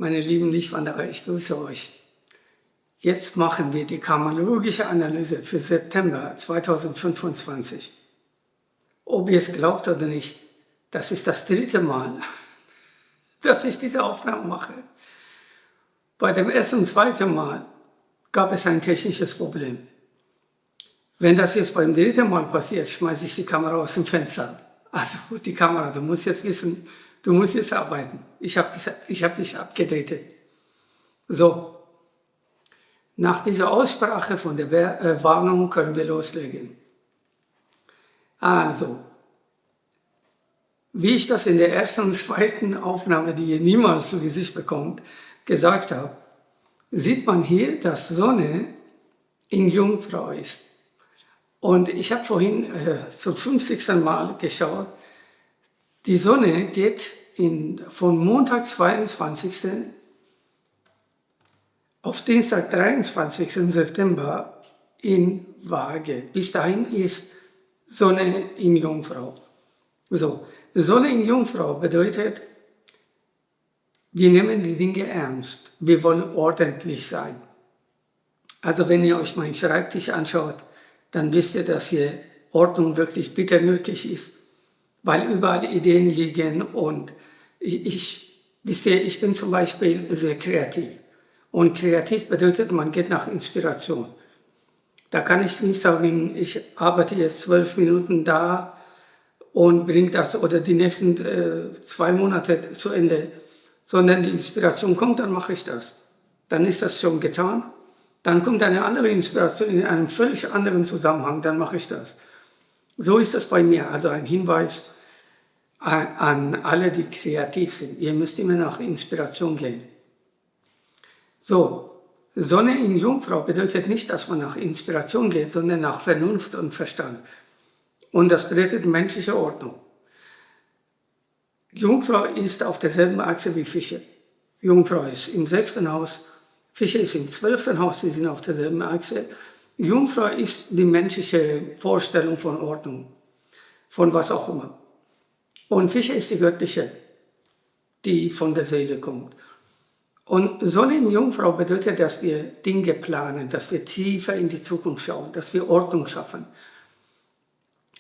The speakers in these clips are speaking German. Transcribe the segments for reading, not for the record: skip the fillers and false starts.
Meine lieben Lichtwanderer, ich grüße euch. Jetzt machen wir die karmalogische Analyse für September 2025. Ob ihr es glaubt oder nicht, das ist das 3. Mal, dass ich diese Aufnahme mache. Bei dem ersten und 2. Mal gab es ein technisches Problem. Wenn das jetzt beim 3. Mal passiert, schmeiße ich die Kamera aus dem Fenster. Also die Kamera, du musst jetzt wissen, du musst jetzt arbeiten. Ich hab dich abgedatet. So, nach dieser Aussprache von der Warnung können wir loslegen. Also, wie ich das in der ersten und 2. Aufnahme, die ihr niemals zu Gesicht bekommt, gesagt habe, sieht man hier, dass Sonne in Jungfrau ist. Und ich habe vorhin zum 50. Mal geschaut, die Sonne geht von Montag 22. auf Dienstag 23. September in Waage. Bis dahin ist Sonne in Jungfrau. So, Sonne in Jungfrau bedeutet, wir nehmen die Dinge ernst. Wir wollen ordentlich sein. Also wenn ihr euch meinen Schreibtisch anschaut, dann wisst ihr, dass hier Ordnung wirklich bitter nötig ist, weil überall Ideen liegen und ich bin zum Beispiel sehr kreativ. Und kreativ bedeutet, man geht nach Inspiration. Da kann ich nicht sagen, ich arbeite jetzt 12 Minuten da und bringe das oder die nächsten 2 Monate zu Ende, sondern die Inspiration kommt, dann mache ich das. Dann ist das schon getan. Dann kommt eine andere Inspiration in einem völlig anderen Zusammenhang, dann mache ich das. So ist das bei mir. Also ein Hinweis an alle, die kreativ sind. Ihr müsst immer nach Inspiration gehen. So, Sonne in Jungfrau bedeutet nicht, dass man nach Inspiration geht, sondern nach Vernunft und Verstand. Und das bedeutet menschliche Ordnung. Jungfrau ist auf derselben Achse wie Fische. Jungfrau ist im 6. Haus, Fische ist im 12. Haus, die sind auf derselben Achse. Jungfrau ist die menschliche Vorstellung von Ordnung, von was auch immer. Und Fische ist die göttliche, die von der Seele kommt. Und Sonne in Jungfrau bedeutet, dass wir Dinge planen, dass wir tiefer in die Zukunft schauen, dass wir Ordnung schaffen.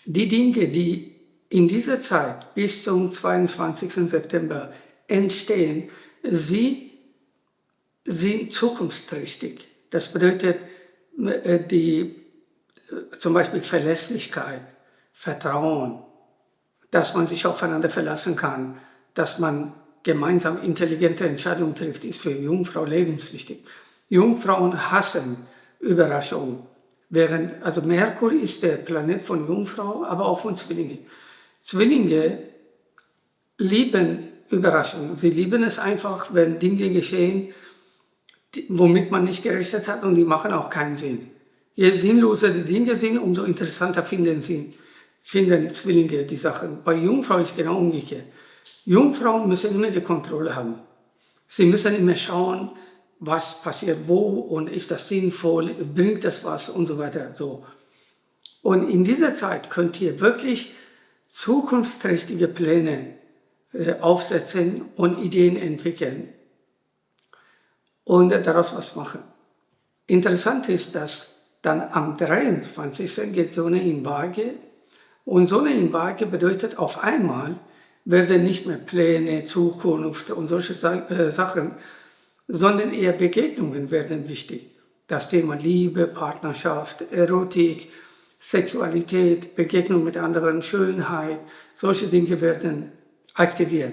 Die Dinge, die in dieser Zeit bis zum 22. September entstehen, sie sind zukunftsträchtig. Das bedeutet zum Beispiel Verlässlichkeit, Vertrauen, dass man sich aufeinander verlassen kann, dass man gemeinsam intelligente Entscheidungen trifft, ist für Jungfrau lebenswichtig. Jungfrauen hassen Überraschungen. Also Merkur ist der Planet von Jungfrau, aber auch von Zwillingen. Zwillinge lieben Überraschungen. Sie lieben es einfach, wenn Dinge geschehen, womit man nicht gerechnet hat und die machen auch keinen Sinn. Je sinnloser die Dinge sind, umso interessanter finden Zwillinge die Sachen. Bei Jungfrau ist genau umgekehrt. Jungfrauen müssen immer die Kontrolle haben. Sie müssen immer schauen, was passiert wo und ist das sinnvoll, bringt das was und so weiter. So. Und in dieser Zeit könnt ihr wirklich zukunftsträchtige Pläne aufsetzen und Ideen entwickeln und daraus was machen. Interessant ist, dass dann am 23. geht Sonne in Waage und Sonne in Waage bedeutet auf einmal werden nicht mehr Pläne, Zukunft und solche Sachen, sondern eher Begegnungen werden wichtig. Das Thema Liebe, Partnerschaft, Erotik, Sexualität, Begegnung mit anderen, Schönheit, solche Dinge werden aktiviert.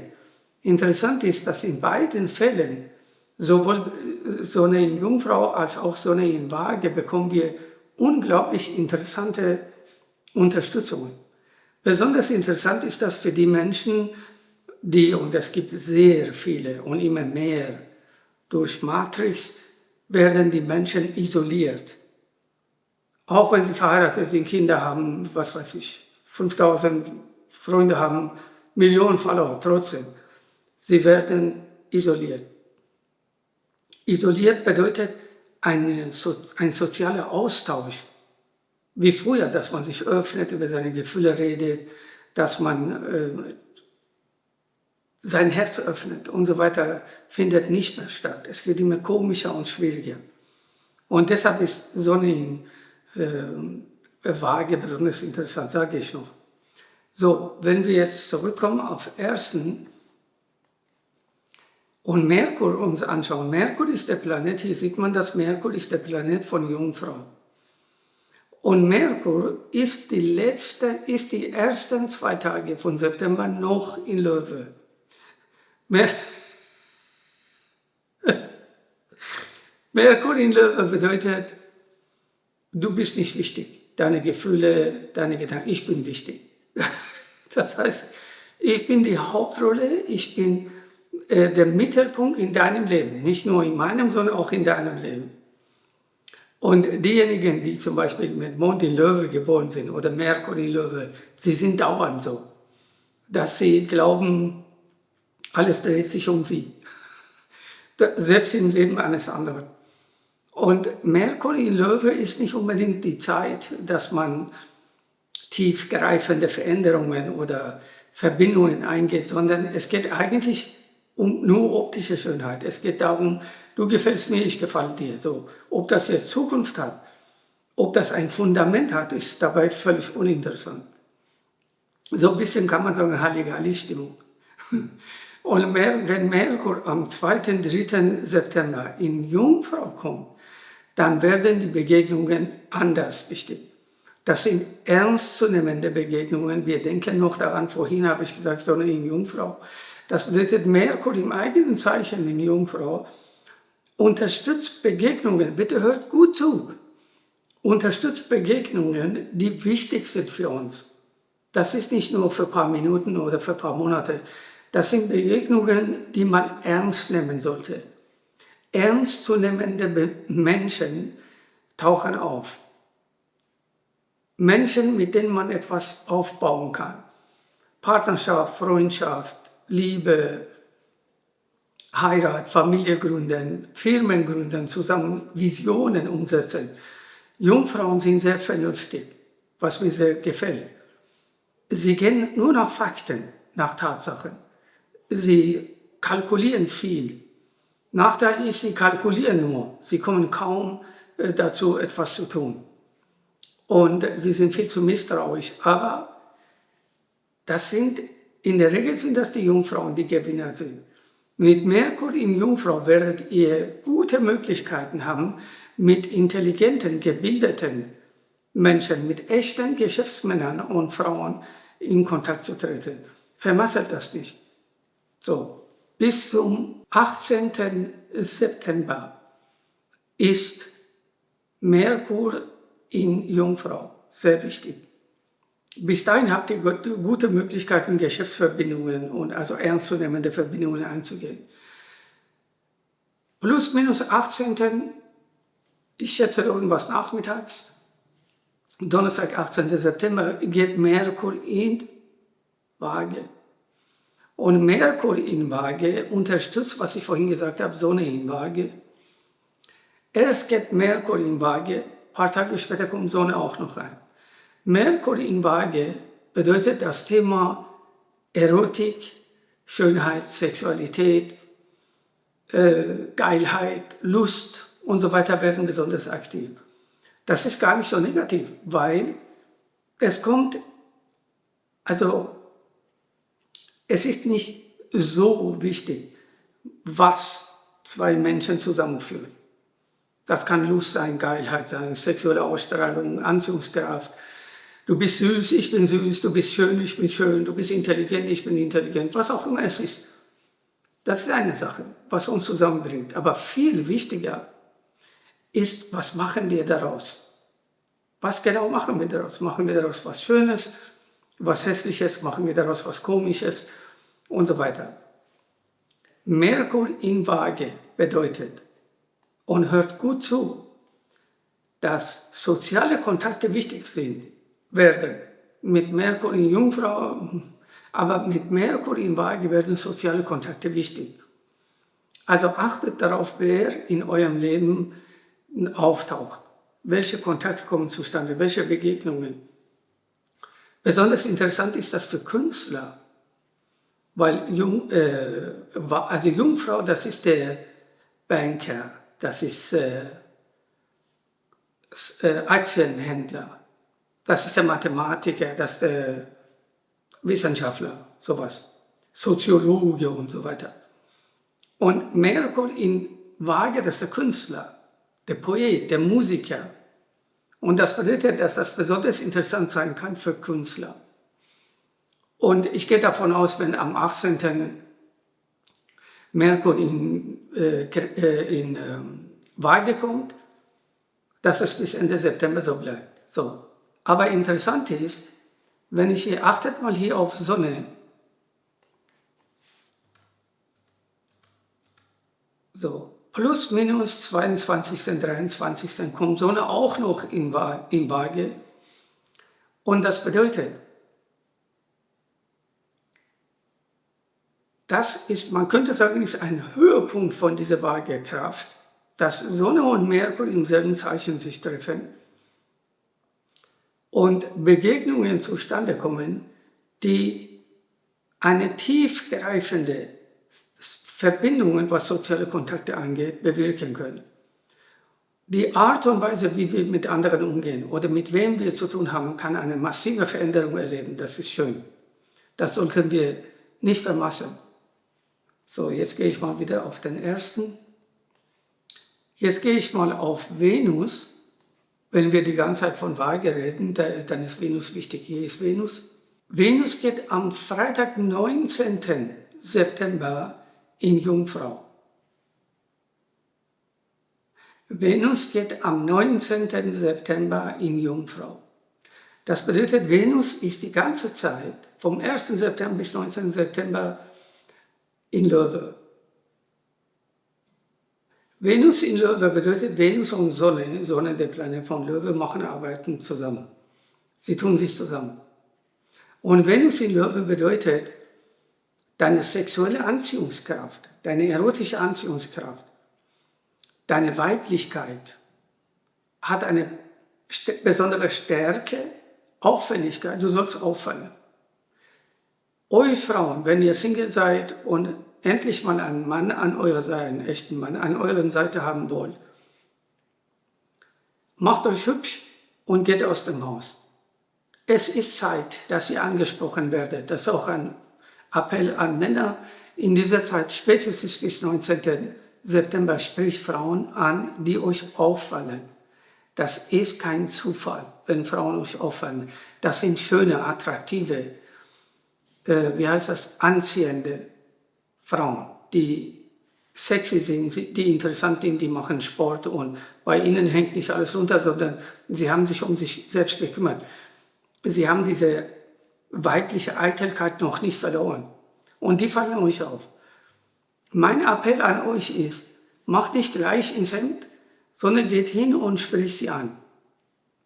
Interessant ist, dass in beiden Fällen, sowohl Sonne in Jungfrau als auch Sonne in Waage, bekommen wir unglaublich interessante Unterstützungen. Besonders interessant ist das für die Menschen, und es gibt sehr viele und immer mehr, durch Matrix werden die Menschen isoliert. Auch wenn sie verheiratet sind, Kinder haben, 5000 Freunde haben, Millionen Follower, trotzdem. Sie werden isoliert. Isoliert bedeutet ein sozialer Austausch. Wie früher, dass man sich öffnet, über seine Gefühle redet, dass man sein Herz öffnet und so weiter, findet nicht mehr statt. Es wird immer komischer und schwieriger. Und deshalb ist Sonne in Waage besonders interessant, sage ich noch. So, wenn wir jetzt zurückkommen auf ersten und Merkur uns anschauen. Merkur ist der Planet, hier sieht man, dass Merkur ist der Planet von Jungfrau. Und Merkur ist die ersten 2 Tage von September noch in Löwe. Merkur in Löwe bedeutet, du bist nicht wichtig. Deine Gefühle, deine Gedanken, ich bin wichtig. Das heißt, ich bin die Hauptrolle, ich bin der Mittelpunkt in deinem Leben. Nicht nur in meinem, sondern auch in deinem Leben. Und diejenigen, die zum Beispiel mit Mond in Löwe geboren sind oder Merkur in Löwe, sie sind dauernd so, dass sie glauben, alles dreht sich um sie. Selbst im Leben eines anderen. Und Merkur in Löwe ist nicht unbedingt die Zeit, dass man tiefgreifende Veränderungen oder Verbindungen eingeht, sondern es geht eigentlich um nur optische Schönheit. Es geht darum, du gefällst mir, ich gefalle dir. So, ob das jetzt Zukunft hat, ob das ein Fundament hat, ist dabei völlig uninteressant. So ein bisschen kann man sagen, Halligalli-Stimmung. Und wenn Merkur am 2. 3. September in Jungfrau kommt, dann werden die Begegnungen anders bestimmt. Das sind ernstzunehmende Begegnungen. Wir denken noch daran, vorhin habe ich gesagt, Sonne in Jungfrau. Das bedeutet, Merkur im eigenen Zeichen in Jungfrau unterstützt Begegnungen, bitte hört gut zu, unterstützt Begegnungen, die wichtig sind für uns. Das ist nicht nur für ein paar Minuten oder für ein paar Monate. Das sind Begegnungen, die man ernst nehmen sollte. Ernstzunehmende Menschen tauchen auf. Menschen, mit denen man etwas aufbauen kann. Partnerschaft, Freundschaft, Liebe, Heirat, Familie gründen, Firmen gründen, zusammen Visionen umsetzen. Jungfrauen sind sehr vernünftig, was mir sehr gefällt. Sie gehen nur nach Fakten, nach Tatsachen. Sie kalkulieren viel. Nachteil ist, sie kalkulieren nur. Sie kommen kaum dazu, etwas zu tun. Und sie sind viel zu misstrauisch. Aber in der Regel sind das die Jungfrauen, die Gewinner sind. Mit Merkur in Jungfrau werdet ihr gute Möglichkeiten haben, mit intelligenten, gebildeten Menschen, mit echten Geschäftsmännern und Frauen in Kontakt zu treten. Vermasselt das nicht. So, bis zum 18. September ist Merkur in Jungfrau sehr wichtig. Bis dahin habt ihr gute Möglichkeiten, Geschäftsverbindungen und also ernstzunehmende Verbindungen einzugehen. Plus minus 18. Ich schätze irgendwas nachmittags. Donnerstag, 18. September geht Merkur in Waage. Und Merkur in Waage unterstützt, was ich vorhin gesagt habe, Sonne in Waage. Erst geht Merkur in Waage, ein paar Tage später kommt Sonne auch noch rein. Merkur in Waage bedeutet das Thema Erotik, Schönheit, Sexualität, Geilheit, Lust und so weiter werden besonders aktiv. Das ist gar nicht so negativ, weil es ist nicht so wichtig, was 2 Menschen zusammenführen. Das kann Lust sein, Geilheit sein, sexuelle Ausstrahlung, Anziehungskraft. Du bist süß, ich bin süß, du bist schön, ich bin schön, du bist intelligent, ich bin intelligent, was auch immer es ist. Das ist eine Sache, was uns zusammenbringt. Aber viel wichtiger ist, was machen wir daraus? Was genau machen wir daraus? Machen wir daraus was Schönes, was Hässliches, machen wir daraus was Komisches und so weiter. Merkur in Waage bedeutet, und hört gut zu, dass soziale Kontakte wichtig werden. Mit Merkur in Jungfrau, aber mit Merkur in Waage werden soziale Kontakte wichtig. Also achtet darauf, wer in eurem Leben auftaucht. Welche Kontakte kommen zustande, welche Begegnungen. Besonders interessant ist das für Künstler Weil also Jungfrau, das ist der Banker, das ist Aktienhändler, das ist der Mathematiker, das ist der Wissenschaftler, sowas, Soziologe und so weiter. Und Merkur in Waage, das ist der Künstler, der Poet, der Musiker. Und das bedeutet, dass das besonders interessant sein kann für Künstler. Und ich gehe davon aus, wenn am 18. Merkur in Waage kommt, dass es bis Ende September so bleibt. So. Aber interessant ist, wenn ich hier, achtet mal hier auf Sonne, so, plus minus 22., 23. kommt Sonne auch noch in Waage. Und das bedeutet, das ist, man könnte sagen, ist ein Höhepunkt von dieser Waagekraft, dass Sonne und Merkur im selben Zeichen sich treffen und Begegnungen zustande kommen, die eine tiefgreifende Verbindung, was soziale Kontakte angeht, bewirken können. Die Art und Weise, wie wir mit anderen umgehen oder mit wem wir zu tun haben, kann eine massive Veränderung erleben. Das ist schön. Das sollten wir nicht vermassen. So, jetzt gehe ich mal wieder auf den ersten. Jetzt gehe ich mal auf Venus. Wenn wir die ganze Zeit von Waage reden, dann ist Venus wichtig. Hier ist Venus. Venus geht am Freitag, 19. September in Jungfrau. Venus geht am 19. September in Jungfrau. Das bedeutet, Venus ist die ganze Zeit, vom 1. September bis 19. September in Löwe. Venus in Löwe bedeutet, Venus und Sonne, der Planet von Löwe, arbeiten zusammen. Sie tun sich zusammen. Und Venus in Löwe bedeutet, deine sexuelle Anziehungskraft, deine erotische Anziehungskraft, deine Weiblichkeit hat eine besondere Stärke, Auffälligkeit, du sollst auffallen. Euch Frauen, wenn ihr Single seid und endlich mal einen Mann an eurer Seite, einen echten Mann an eurer Seite haben wollt, macht euch hübsch und geht aus dem Haus. Es ist Zeit, dass ihr angesprochen werdet. Das ist auch ein Appell an Männer. In dieser Zeit, spätestens bis 19. September, spricht Frauen an, die euch auffallen. Das ist kein Zufall, wenn Frauen euch auffallen. Das sind schöne, attraktive, anziehende Frauen, die sexy sind, die interessant sind, die machen Sport und bei ihnen hängt nicht alles runter, sondern sie haben sich um sich selbst gekümmert. Sie haben diese weibliche Eitelkeit noch nicht verloren und die fallen euch auf. Mein Appell an euch ist, macht nicht gleich ins Hemd, sondern geht hin und spricht sie an.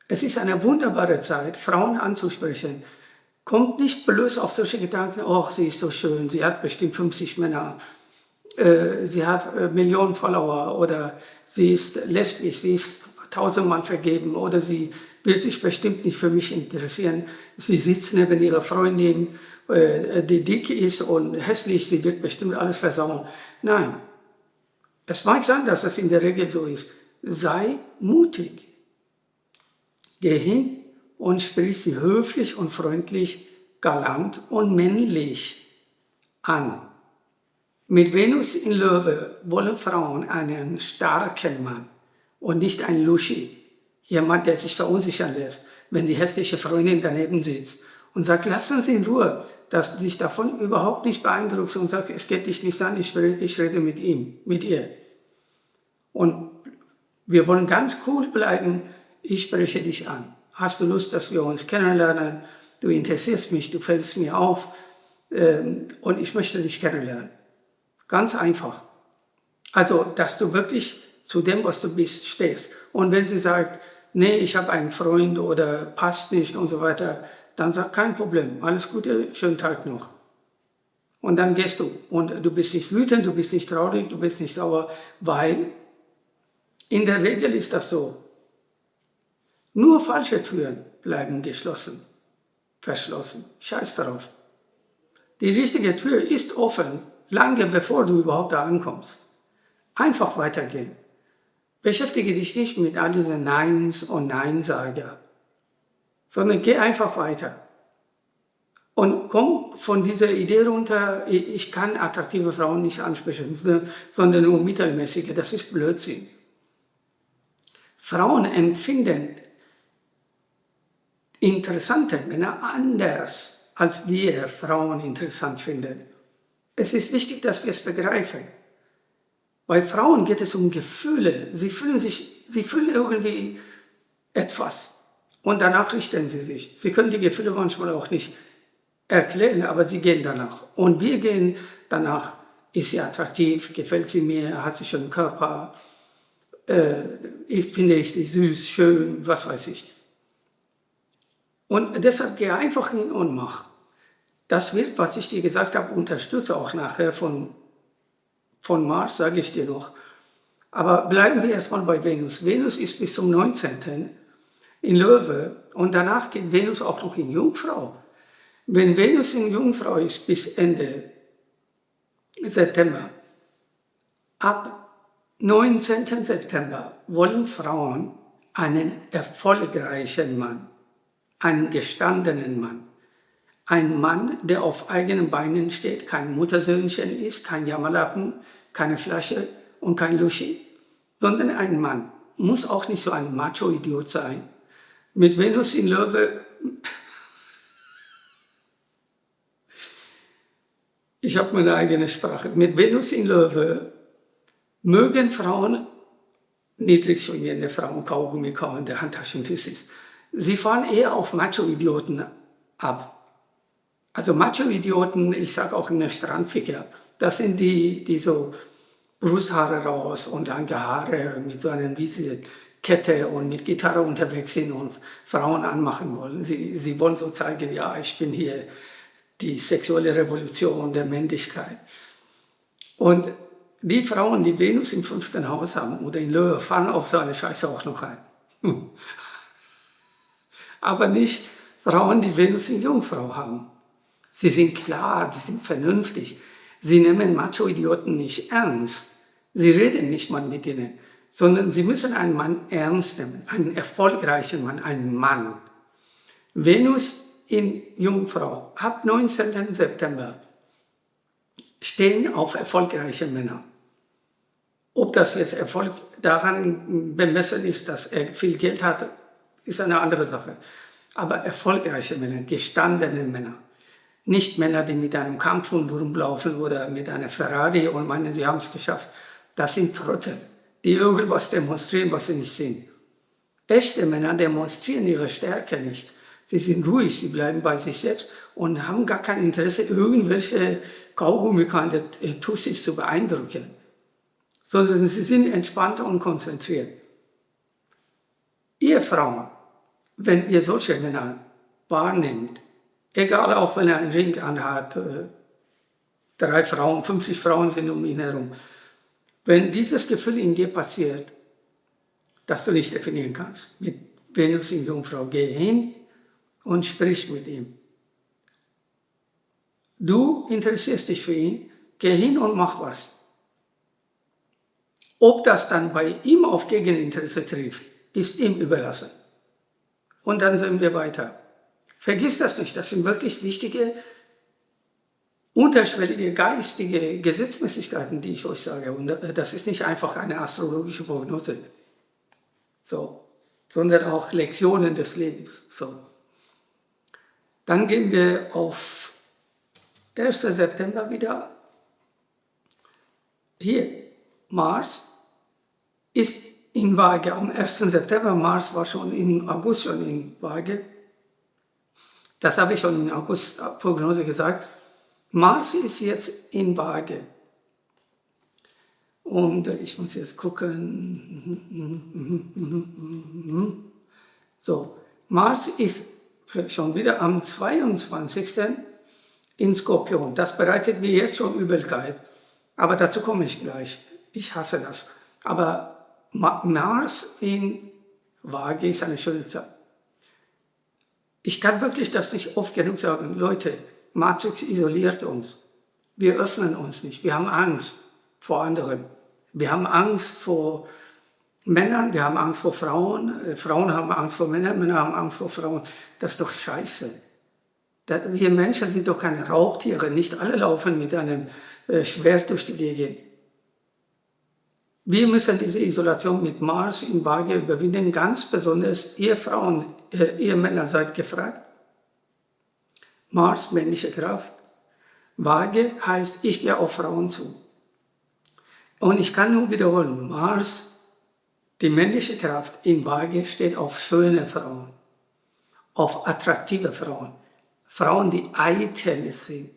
Es ist eine wunderbare Zeit, Frauen anzusprechen. Kommt nicht bloß auf solche Gedanken, oh, sie ist so schön, sie hat bestimmt 50 Männer, sie hat Millionen Follower oder sie ist lesbisch, sie ist 1000-mal vergeben oder sie wird sich bestimmt nicht für mich interessieren. Sie sitzt neben ihrer Freundin, die dick ist und hässlich, sie wird bestimmt alles versauen. Nein, es mag sein, dass es in der Regel so ist. Sei mutig. Geh hin und sprich sie höflich und freundlich, galant und männlich an. Mit Venus in Löwe wollen Frauen einen starken Mann und nicht einen Luschi. Jemand, der sich verunsichern lässt, wenn die hässliche Freundin daneben sitzt und sagt, lassen Sie in Ruhe, dass du dich davon überhaupt nicht beeindruckst und sagst, es geht dich nicht an, ich rede mit ihm, mit ihr. Und wir wollen ganz cool bleiben, ich spreche dich an. Hast du Lust, dass wir uns kennenlernen? Du interessierst mich, du fällst mir auf und ich möchte dich kennenlernen. Ganz einfach. Also, dass du wirklich zu dem, was du bist, stehst. Und wenn sie sagt, nee, ich habe einen Freund oder passt nicht und so weiter, dann sag, kein Problem, alles Gute, schönen Tag noch. Und dann gehst du. Und du bist nicht wütend, du bist nicht traurig, du bist nicht sauer, weil in der Regel ist das so. Nur falsche Türen bleiben geschlossen, verschlossen. Scheiß darauf. Die richtige Tür ist offen, lange bevor du überhaupt da ankommst. Einfach weitergehen. Beschäftige dich nicht mit all diesen Neins und Neinsager, sondern geh einfach weiter. Und komm von dieser Idee runter, ich kann attraktive Frauen nicht ansprechen, sondern nur mittelmäßige. Das ist Blödsinn. Frauen empfinden interessante Männer anders, als wir Frauen interessant finden. Es ist wichtig, dass wir es begreifen. Bei Frauen geht es um Gefühle. Sie fühlen irgendwie etwas und danach richten sie sich. Sie können die Gefühle manchmal auch nicht erklären, aber sie gehen danach. Und wir gehen danach, ist sie attraktiv, gefällt sie mir, hat sie schon einen Körper, finde ich sie süß, schön, was weiß ich. Und deshalb geh einfach hin und mach. Das wird, was ich dir gesagt habe, unterstütze auch nachher von Mars, sage ich dir noch. Aber bleiben wir erstmal bei Venus. Venus ist bis zum 19. in Löwe und danach geht Venus auch noch in Jungfrau. Wenn Venus in Jungfrau ist bis Ende September, ab 19. September wollen Frauen einen erfolgreichen Mann, einen gestandenen Mann. Ein Mann, der auf eigenen Beinen steht, kein Muttersöhnchen ist, kein Jammerlappen, keine Flasche und kein Luschi, sondern ein Mann. Muss auch nicht so ein Macho-Idiot sein. Mit Venus in Löwe, ich habe meine eigene Sprache, mit Venus in Löwe mögen Frauen, niedrig schwingende Frauen, Kaugummi kauende, Handtaschentussis, sie fahren eher auf Macho-Idioten ab. Also Macho-Idioten, ich sage auch in der Strandficker, das sind die so Brusthaare raus und lange Haare mit so einer riesigen Kette und mit Gitarre unterwegs sind und Frauen anmachen wollen. Sie wollen so zeigen, ja, ich bin hier die sexuelle Revolution der Männlichkeit. Und die Frauen, die Venus im 5. Haus haben oder in Löwe, fahren auf so eine Scheiße auch noch ein. Aber nicht Frauen, die Venus in Jungfrau haben. Sie sind klar, die sind vernünftig. Sie nehmen Macho-Idioten nicht ernst. Sie reden nicht mal mit ihnen, sondern sie müssen einen Mann ernst nehmen, einen erfolgreichen Mann, einen Mann. Venus in Jungfrau ab 19. September stehen auf erfolgreiche Männer. Ob das jetzt Erfolg daran bemessen ist, dass er viel Geld hat, ist eine andere Sache. Aber erfolgreiche Männer, gestandene Männer. Nicht Männer, die mit einem Kampfhund rumlaufen oder mit einer Ferrari und meinen, sie haben es geschafft. Das sind Trottel, die irgendwas demonstrieren, was sie nicht sind. Echte Männer demonstrieren ihre Stärke nicht. Sie sind ruhig, sie bleiben bei sich selbst und haben gar kein Interesse, irgendwelche Kaugummi-Kante Tussis zu beeindrucken. Sondern sie sind entspannt und konzentriert. Ihr Frauen, wenn ihr solche Männer wahrnehmt, egal auch wenn er einen Ring anhat, 3 Frauen, 50 Frauen sind um ihn herum, wenn dieses Gefühl in dir passiert, das du nicht definieren kannst, mit Venus in Jungfrau, geh hin und sprich mit ihm. Du interessierst dich für ihn, geh hin und mach was. Ob das dann bei ihm auf Gegeninteresse trifft, ist ihm überlassen. Und dann sehen wir weiter. Vergiss das nicht, das sind wirklich wichtige, unterschwellige, geistige Gesetzmäßigkeiten, die ich euch sage. Und das ist nicht einfach eine astrologische Prognose, so, sondern auch Lektionen des Lebens. So. Dann gehen wir auf 1. September wieder. Hier, Mars ist in Waage am 1. September. Mars war schon im August schon in Waage. Das habe ich schon in August-Prognose gesagt. Mars ist jetzt in Waage. Und ich muss jetzt gucken. So, Mars ist schon wieder am 22. in Skorpion. Das bereitet mir jetzt schon Übelkeit. Aber dazu komme ich gleich. Ich hasse das. Aber Mars in Waage ist eine schöne Zeit. Ich kann wirklich das nicht oft genug sagen. Leute, Matrix isoliert uns. Wir öffnen uns nicht. Wir haben Angst vor anderen. Wir haben Angst vor Männern, wir haben Angst vor Frauen. Frauen haben Angst vor Männern, Männer haben Angst vor Frauen. Das ist doch scheiße. Wir Menschen sind doch keine Raubtiere. Nicht alle laufen mit einem Schwert durch die Gegend. Wir müssen diese Isolation mit Mars in Waage überwinden. Ganz besonders ihr Frauen, ihr Männer seid gefragt. Mars, männliche Kraft. Waage heißt, ich gehe auf Frauen zu. Und ich kann nur wiederholen, Mars, die männliche Kraft in Waage steht auf schöne Frauen, auf attraktive Frauen. Frauen, die eitel sind,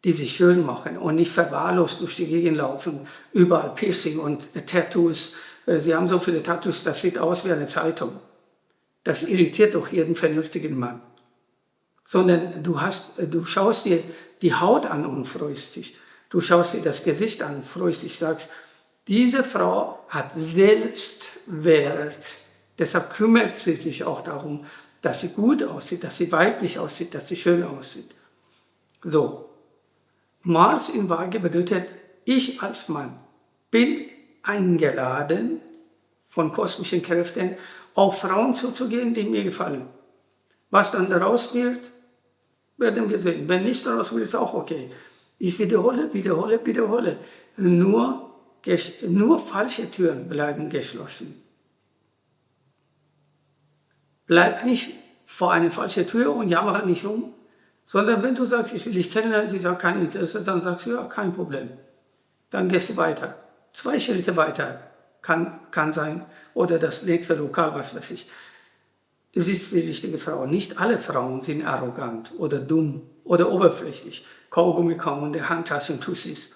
die sich schön machen und nicht verwahrlost durch die Gegend laufen, überall Piercing und Tattoos. Sie haben so viele Tattoos, das sieht aus wie eine Zeitung. Das irritiert doch jeden vernünftigen Mann. Sondern du schaust dir die Haut an und freust dich. Du schaust dir das Gesicht an und freust dich, sagst, diese Frau hat Selbstwert. Deshalb kümmert sie sich auch darum, dass sie gut aussieht, dass sie weiblich aussieht, dass sie schön aussieht. So, Mars in Waage bedeutet, ich als Mann bin eingeladen von kosmischen Kräften, auf Frauen zuzugehen, die mir gefallen. Was dann daraus wird, werden wir sehen. Wenn nichts daraus wird, ist auch okay. Ich wiederhole. Nur falsche Türen bleiben geschlossen. Bleib nicht vor einer falschen Tür und jammere nicht rum, sondern wenn du sagst, ich will dich kennenlernen, sie sagt kein Interesse, dann sagst du, ja, kein Problem. Dann gehst du weiter. 2 Schritte weiter kann sein, oder das nächste Lokal, was weiß ich. Sitzt die richtige Frau. Nicht alle Frauen sind arrogant oder dumm oder oberflächlich. Kaugummi kauende, Handtaschen-Tussis,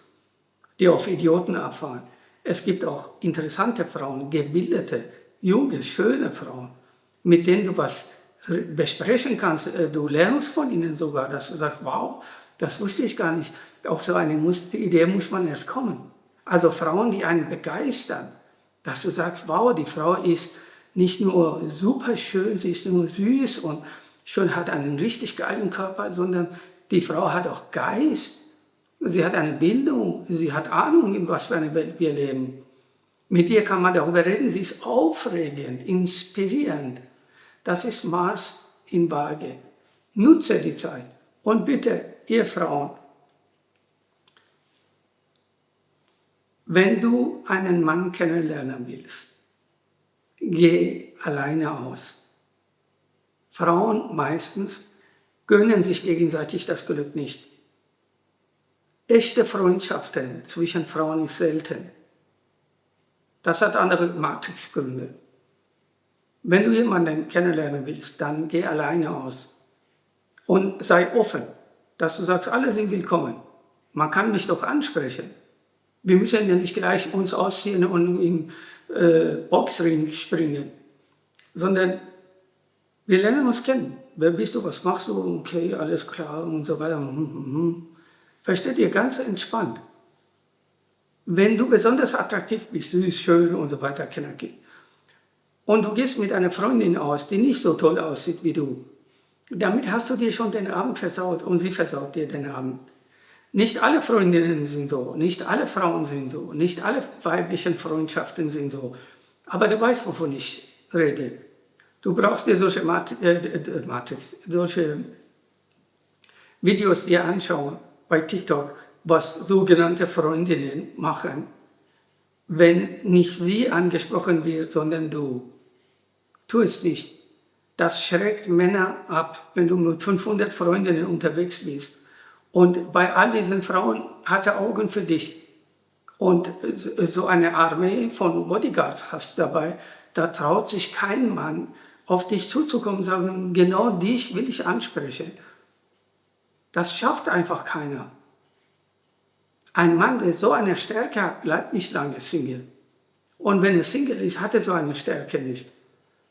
die auf Idioten abfahren. Es gibt auch interessante Frauen, gebildete, junge, schöne Frauen, mit denen du was besprechen kannst. Du lernst von ihnen sogar, dass du sagst, wow, das wusste ich gar nicht. Auf so eine Idee muss man erst kommen. Also Frauen, die einen begeistern, dass du sagst, wow, die Frau ist nicht nur super schön, sie ist nur süß und schön, hat einen richtig geilen Körper, sondern die Frau hat auch Geist. Sie hat eine Bildung, sie hat Ahnung, in was für einer Welt wir leben. Mit ihr kann man darüber reden, sie ist aufregend, inspirierend. Das ist Mars in Waage. Nutze die Zeit. Und bitte, ihr Frauen, wenn du einen Mann kennenlernen willst, geh alleine aus. Frauen meistens gönnen sich gegenseitig das Glück nicht. Echte Freundschaften zwischen Frauen ist selten. Das hat andere Matrixgründe. Wenn du jemanden kennenlernen willst, dann geh alleine aus. Und sei offen, dass du sagst, alle sind willkommen. Man kann mich doch ansprechen. Wir müssen ja nicht gleich uns ausziehen und in Boxring springen, sondern wir lernen uns kennen. Wer bist du, was machst du? Okay, alles klar und so weiter. Versteht ihr, ganz entspannt. Wenn du besonders attraktiv bist, süß, schön und so weiter, und du gehst mit einer Freundin aus, die nicht so toll aussieht wie du, damit hast du dir schon den Abend versaut und sie versaut dir den Abend. Nicht alle Freundinnen sind so, nicht alle Frauen sind so, nicht alle weiblichen Freundschaften sind so. Aber du weißt, wovon ich rede. Du brauchst dir solche solche Videos dir anschauen bei TikTok, was sogenannte Freundinnen machen, wenn nicht sie angesprochen wird, sondern du. Tu es nicht. Das schreckt Männer ab, wenn du mit 500 Freundinnen unterwegs bist. Und bei all diesen Frauen hat er Augen für dich. Und so eine Armee von Bodyguards hast du dabei, da traut sich kein Mann, auf dich zuzukommen und sagen, genau dich will ich ansprechen. Das schafft einfach keiner. Ein Mann, der so eine Stärke hat, bleibt nicht lange Single. Und wenn er Single ist, hat er so eine Stärke nicht.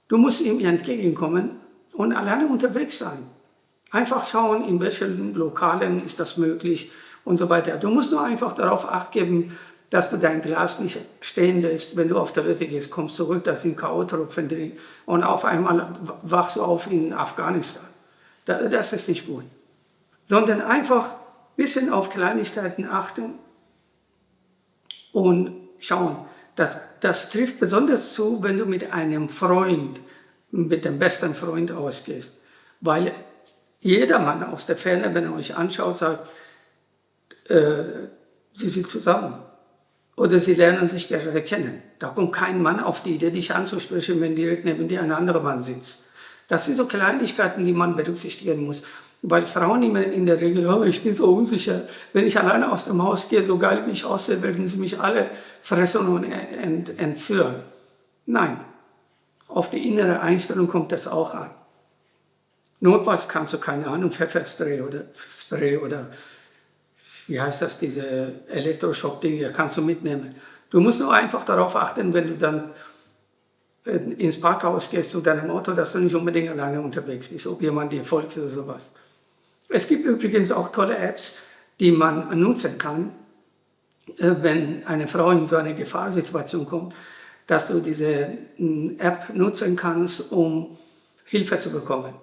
Du musst ihm entgegenkommen und alleine unterwegs sein. Einfach schauen, in welchen Lokalen ist das möglich und so weiter. Du musst nur einfach darauf Acht geben, dass du dein Glas nicht stehen lässt. Wenn du auf Toilette gehst, kommst zurück, da sind K.O.-Tropfen drin und auf einmal wachst du auf in Afghanistan. Das ist nicht gut. sondern einfach ein bisschen auf Kleinigkeiten achten und schauen. Das trifft besonders zu, wenn du mit einem Freund, mit dem besten Freund ausgehst. Weil jeder Mann aus der Ferne, wenn er euch anschaut, sagt, sie sind zusammen. Oder sie lernen sich gerade kennen. Da kommt kein Mann auf die Idee, dich anzusprechen, wenn direkt neben dir ein anderer Mann sitzt. Das sind so Kleinigkeiten, die man berücksichtigen muss. Weil Frauen immer in der Regel, oh, ich bin so unsicher. Wenn ich alleine aus dem Haus gehe, so geil wie ich aussehe, werden sie mich alle fressen und entführen. Nein, auf die innere Einstellung kommt das auch an. Notfalls kannst du, keine Ahnung, Pfefferspray oder wie heißt das, diese Elektroschock-Dinge, kannst du mitnehmen. Du musst nur einfach darauf achten, wenn du dann ins Parkhaus gehst zu deinem Auto, dass du nicht unbedingt alleine unterwegs bist, ob jemand dir folgt oder sowas. Es gibt übrigens auch tolle Apps, die man nutzen kann, wenn eine Frau in so eine Gefahrsituation kommt, dass du diese App nutzen kannst, um Hilfe zu bekommen.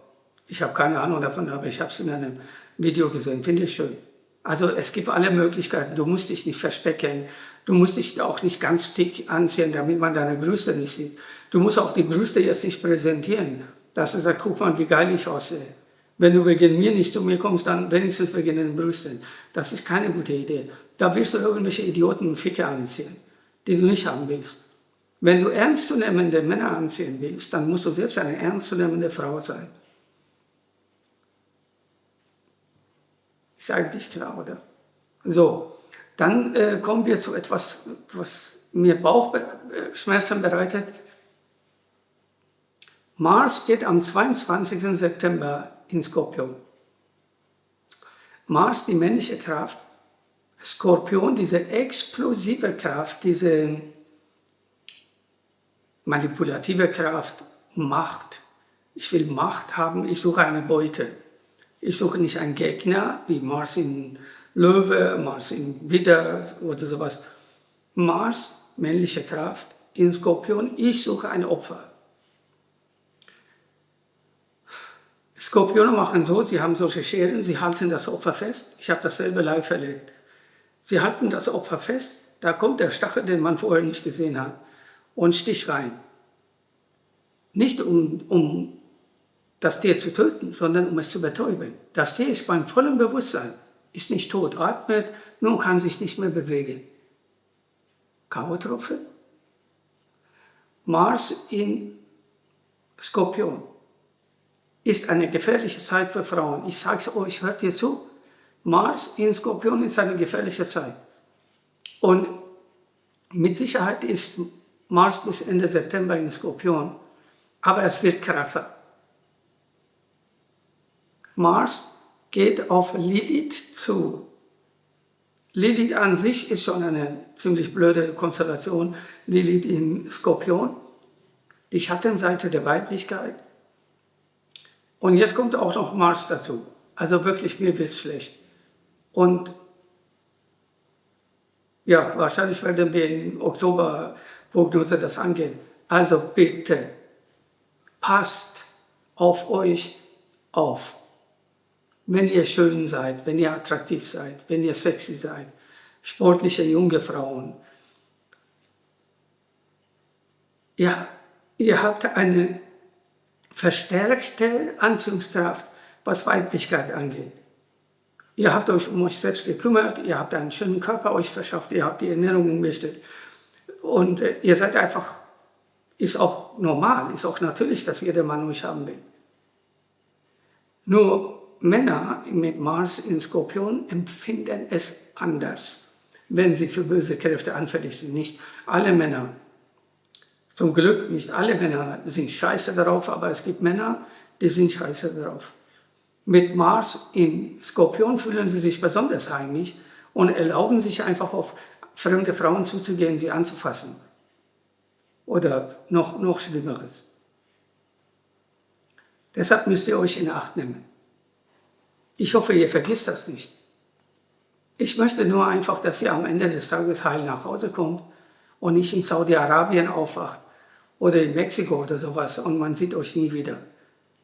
Ich habe keine Ahnung davon, aber ich habe es in einem Video gesehen, finde ich schön. Also es gibt alle Möglichkeiten, du musst dich nicht verspecken, du musst dich auch nicht ganz dick anziehen, damit man deine Brüste nicht sieht. Du musst auch die Brüste jetzt nicht präsentieren, dass du sagst, guck mal, wie geil ich aussehe. Wenn du wegen mir nicht zu mir kommst, dann wenigstens wegen den Brüsten. Das ist keine gute Idee. Da wirst du irgendwelche Idioten und Ficke anziehen, die du nicht haben willst. Wenn du ernstzunehmende Männer anziehen willst, dann musst du selbst eine ernstzunehmende Frau sein. Ist eigentlich klar, oder? So, dann kommen wir zu etwas, was mir Bauchschmerzen bereitet. Mars geht am 22. September in Skorpion. Mars, die männliche Kraft, Skorpion, diese explosive Kraft, diese manipulative Kraft, Macht. Ich will Macht haben, ich suche eine Beute. Ich suche nicht einen Gegner, wie Mars in Löwe, Mars in Widder oder sowas. Mars, männliche Kraft, in Skorpion, ich suche ein Opfer. Skorpione machen so, sie haben solche Scheren, sie halten das Opfer fest. Ich habe dasselbe live erlebt. Sie halten das Opfer fest, da kommt der Stachel, den man vorher nicht gesehen hat, und sticht rein. Nicht um das Tier zu töten, sondern um es zu betäuben. Das Tier ist beim vollen Bewusstsein, ist nicht tot, atmet, nur kann sich nicht mehr bewegen. K.O.-Tropfen. Mars in Skorpion ist eine gefährliche Zeit für Frauen. Ich sage es euch, hört ihr zu? Mars in Skorpion ist eine gefährliche Zeit. Und mit Sicherheit ist Mars bis Ende September in Skorpion, aber es wird krasser. Mars geht auf Lilith zu. Lilith an sich ist schon eine ziemlich blöde Konstellation. Lilith in Skorpion, die Schattenseite der Weiblichkeit. Und jetzt kommt auch noch Mars dazu. Also wirklich, mir wird's schlecht. Und ja, wahrscheinlich werden wir im Oktober Prognose das angehen. Also bitte, passt auf euch auf. Wenn ihr schön seid, wenn ihr attraktiv seid, wenn ihr sexy seid, sportliche junge Frauen, ja, ihr habt eine verstärkte Anziehungskraft, was Weiblichkeit angeht. Ihr habt euch um euch selbst gekümmert, ihr habt einen schönen Körper euch verschafft, ihr habt die Ernährung umgestellt. Und ihr seid einfach, ist auch normal, ist auch natürlich, dass jeder Mann euch haben will. Nur Männer mit Mars in Skorpion empfinden es anders, wenn sie für böse Kräfte anfällig sind. Nicht alle Männer. Zum Glück, nicht alle Männer sind scheiße darauf, aber es gibt Männer, die sind scheiße darauf. Mit Mars in Skorpion fühlen sie sich besonders heimisch und erlauben sich einfach auf fremde Frauen zuzugehen, sie anzufassen. Oder noch Schlimmeres. Deshalb müsst ihr euch in Acht nehmen. Ich hoffe, ihr vergisst das nicht. Ich möchte nur einfach, dass ihr am Ende des Tages heil nach Hause kommt und nicht in Saudi-Arabien aufwacht oder in Mexiko oder sowas und man sieht euch nie wieder.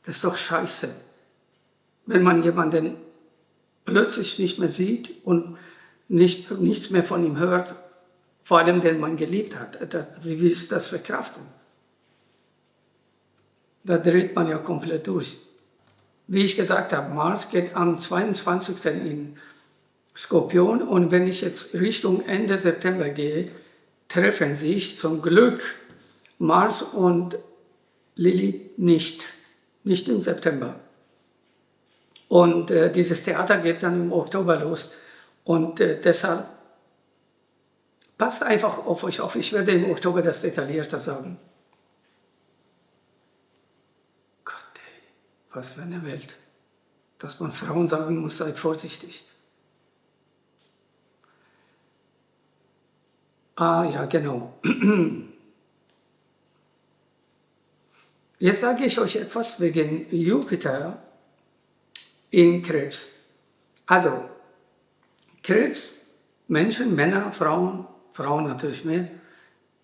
Das ist doch scheiße. Wenn man jemanden plötzlich nicht mehr sieht und nichts mehr von ihm hört, vor allem den man geliebt hat. Wie willst du das verkraften? Da dreht man ja komplett durch. Wie ich gesagt habe, Mars geht am 22. in Skorpion und wenn ich jetzt Richtung Ende September gehe, treffen sich zum Glück Mars und Lilith nicht im September. Und dieses Theater geht dann im Oktober los und deshalb passt einfach auf euch auf. Ich werde im Oktober das detaillierter sagen. Gott, ey, was für eine Welt. Dass man Frauen sagen muss, seid vorsichtig. Ah ja, genau. Jetzt sage ich euch etwas wegen Jupiter in Krebs. Also, Krebs, Menschen, Männer, Frauen natürlich mehr,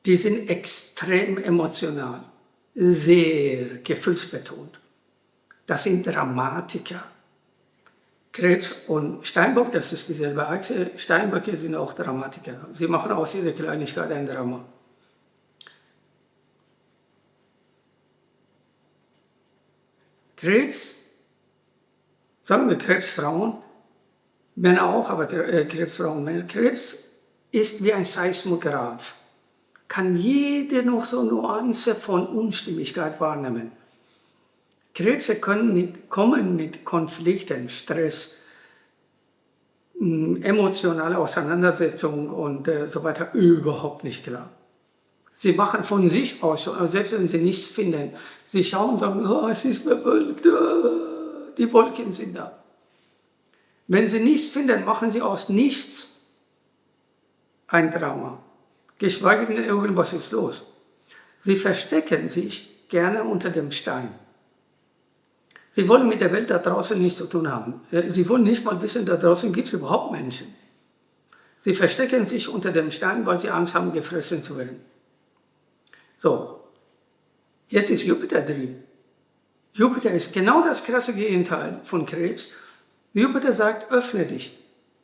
die sind extrem emotional, sehr gefühlsbetont. Das sind Dramatiker. Krebs und Steinbock, das ist dieselbe Achse. Steinböcke sind auch Dramatiker. Sie machen aus jeder Kleinigkeit ein Drama. Krebs, sagen wir Krebsfrauen, Männer auch, aber Krebsfrauen, Männer. Krebs ist wie ein Seismograph, kann jede noch so Nuance von Unstimmigkeit wahrnehmen. Krebse kommen mit Konflikten, Stress, emotionale Auseinandersetzung und so weiter überhaupt nicht klar. Sie machen von sich aus, selbst wenn sie nichts finden, sie schauen und sagen, oh, es ist bewölkt, die Wolken sind da. Wenn sie nichts finden, machen sie aus nichts ein Drama. Geschweige denn irgendwas ist los. Sie verstecken sich gerne unter dem Stein. Sie wollen mit der Welt da draußen nichts zu tun haben. Sie wollen nicht mal wissen, da draußen gibt es überhaupt Menschen. Sie verstecken sich unter dem Stein, weil sie Angst haben, gefressen zu werden. So, jetzt ist Jupiter drin. Jupiter ist genau das krasse Gegenteil von Krebs. Jupiter sagt, öffne dich,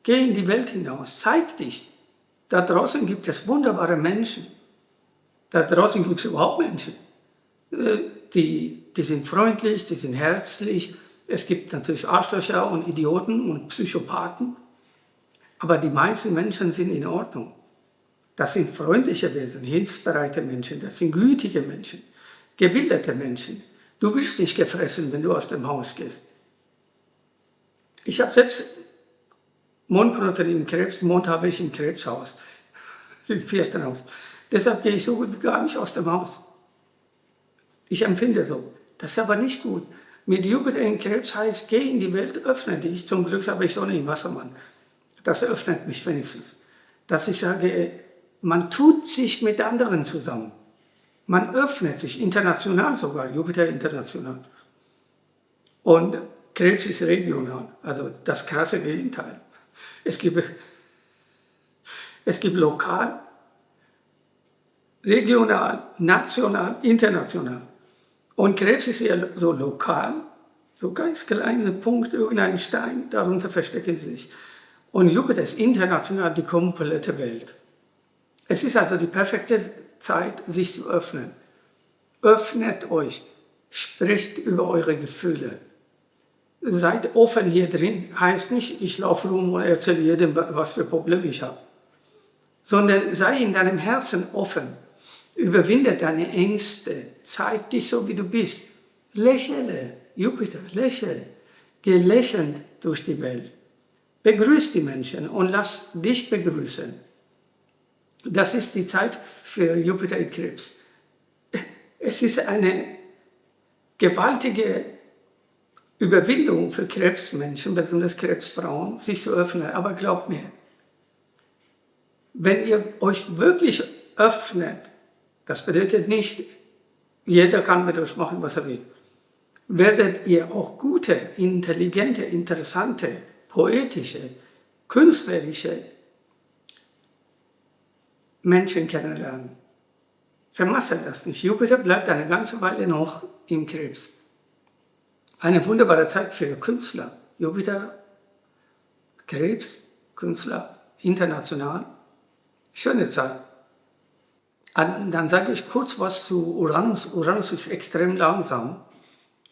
geh in die Welt hinaus, zeig dich. Da draußen gibt es wunderbare Menschen. Da draußen gibt es überhaupt Menschen. Die sind freundlich, die sind herzlich. Es gibt natürlich Arschlöcher und Idioten und Psychopathen. Aber die meisten Menschen sind in Ordnung. Das sind freundliche Wesen, hilfsbereite Menschen, das sind gütige Menschen, gebildete Menschen. Du wirst nicht gefressen, wenn du aus dem Haus gehst. Ich habe selbst Mondknoten im Krebs, Mond habe ich im Krebshaus, im 4. Haus. Deshalb gehe ich so gut wie gar nicht aus dem Haus. Ich empfinde so. Das ist aber nicht gut. Mit Jupiter in Krebs heißt, geh in die Welt, öffne dich. Zum Glück habe ich Sonne im Wassermann. Das öffnet mich wenigstens. Dass ich sage, man tut sich mit anderen zusammen. Man öffnet sich, international sogar, Jupiter international. Und Krebs ist regional, also das krasse Gegenteil. Es gibt lokal, regional, national, international. Und Krebs ist eher so lokal, so ganz kleiner Punkt, irgendein Stein, darunter verstecken sie sich. Und Jupiter ist international die komplette Welt. Es ist also die perfekte Zeit, sich zu öffnen. Öffnet euch, sprecht über eure Gefühle. Seid offen hier drin, heißt nicht, ich laufe rum und erzähle jedem, was für Probleme ich habe. Sondern sei in deinem Herzen offen. Überwinde deine Ängste. Zeig dich so, wie du bist. Lächele, Jupiter, lächele. Geh lächelnd durch die Welt. Begrüß die Menschen und lass dich begrüßen. Das ist die Zeit für Jupiter in Krebs. Es ist eine gewaltige Überwindung für Krebsmenschen, besonders Krebsfrauen, sich zu öffnen. Aber glaubt mir, wenn ihr euch wirklich öffnet, das bedeutet nicht, jeder kann mit euch machen, was er will, werdet ihr auch gute, intelligente, interessante, poetische, künstlerische Menschen kennenlernen. Vermasselt das nicht. Jupiter bleibt eine ganze Weile noch im Krebs. Eine wunderbare Zeit für Künstler. Jupiter Krebs, Künstler, international. Schöne Zeit. Dann sage ich kurz was zu Uranus. Uranus ist extrem langsam.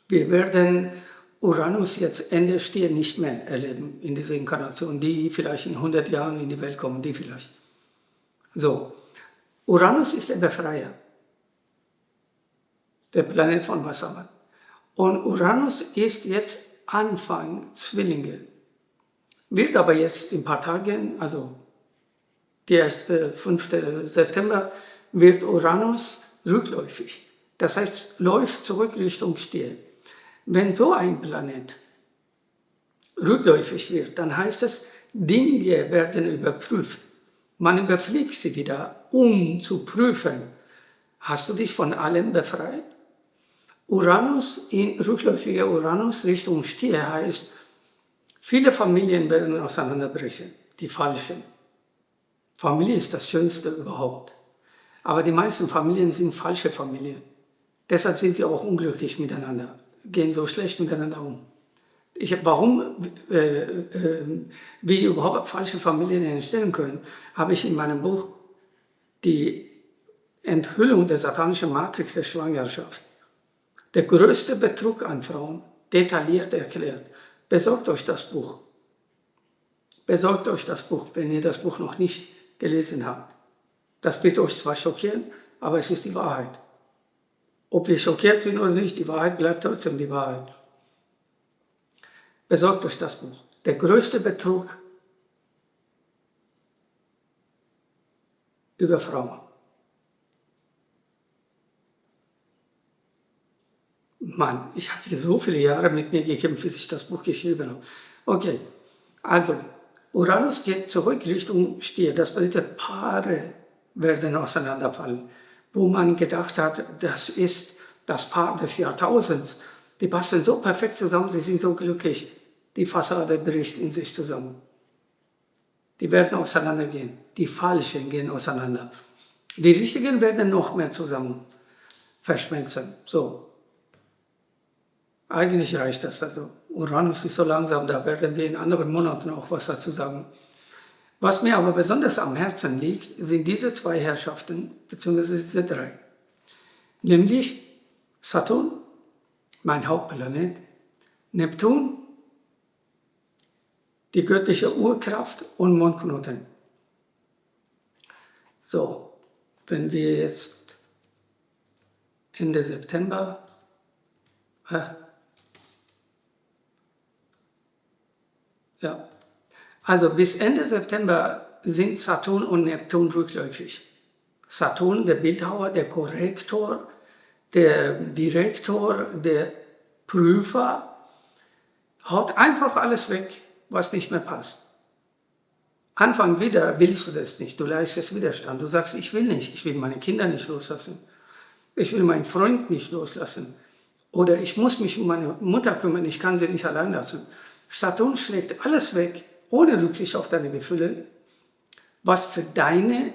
Wir werden Uranus jetzt Ende Stier nicht mehr erleben in dieser Inkarnation. Die vielleicht in 100 Jahren in die Welt kommen, die vielleicht. So, Uranus ist der Befreier, der Planet von Wassermann. Und Uranus ist jetzt Anfang Zwillinge. Wird aber jetzt in ein paar Tagen, also der 5. September, wird Uranus rückläufig. Das heißt, läuft zurück Richtung Stier. Wenn so ein Planet rückläufig wird, dann heißt es, Dinge werden überprüft. Man überfliegt sie wieder, um zu prüfen, hast du dich von allem befreit? Uranus, in rückläufiger Uranus Richtung Stier heißt, viele Familien werden auseinanderbrechen, die falschen. Familie ist das Schönste überhaupt. Aber die meisten Familien sind falsche Familien. Deshalb sind sie auch unglücklich miteinander, gehen so schlecht miteinander um. Wie überhaupt falsche Familien entstehen können, habe ich in meinem Buch die Enthüllung der satanischen Matrix der Schwangerschaft, der größte Betrug an Frauen, detailliert erklärt. Besorgt euch das Buch. Besorgt euch das Buch, wenn ihr das Buch noch nicht gelesen habt. Das wird euch zwar schockieren, aber es ist die Wahrheit. Ob wir schockiert sind oder nicht, die Wahrheit bleibt trotzdem die Wahrheit. Besorgt euch das Buch. Der größte Betrug über Frauen. Mann, ich habe so viele Jahre mit mir gekämpft, bis ich das Buch geschrieben habe. Okay, also Uranus geht zurück Richtung Stier. Das bedeutet, Paare werden auseinanderfallen. Wo man gedacht hat, das ist das Paar des Jahrtausends. Die passen so perfekt zusammen, sie sind so glücklich. Die Fassade bricht in sich zusammen. Die werden auseinandergehen. Die Falschen gehen auseinander. Die Richtigen werden noch mehr zusammen verschmelzen. So. Eigentlich reicht das. Also Uranus ist so langsam, da werden wir in anderen Monaten auch was dazu sagen. Was mir aber besonders am Herzen liegt, sind diese zwei Herrschaften, beziehungsweise diese drei. Nämlich Saturn, mein Hauptplanet, Neptun, die göttliche Urkraft und Mondknoten. So, wenn wir jetzt Ende September, also bis Ende September sind Saturn und Neptun rückläufig. Saturn, der Bildhauer, der Korrektor, der Direktor, der Prüfer, haut einfach alles weg, was nicht mehr passt. Anfang wieder willst du das nicht, du leistest Widerstand. Du sagst, ich will nicht, ich will meine Kinder nicht loslassen. Ich will meinen Freund nicht loslassen. Oder ich muss mich um meine Mutter kümmern, ich kann sie nicht allein lassen. Saturn schlägt alles weg, ohne Rücksicht auf deine Gefühle, was für deine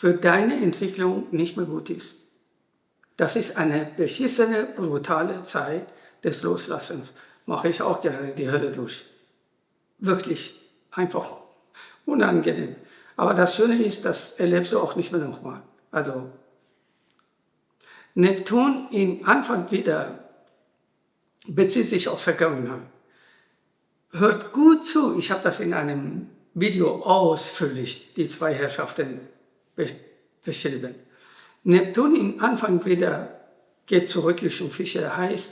Entwicklung nicht mehr gut ist. Das ist eine beschissene, brutale Zeit des Loslassens. Mache ich auch gerade die Hölle durch. Wirklich einfach unangenehm. Aber das Schöne ist, das erlebst du auch nicht mehr nochmal. Also Neptun im Anfang wieder bezieht sich auf Vergangenheit. Hört gut zu, ich habe das in einem Video ausführlich, die zwei Herrschaften beschrieben. Neptun im Anfang wieder geht zurück Richtung Fische, heißt,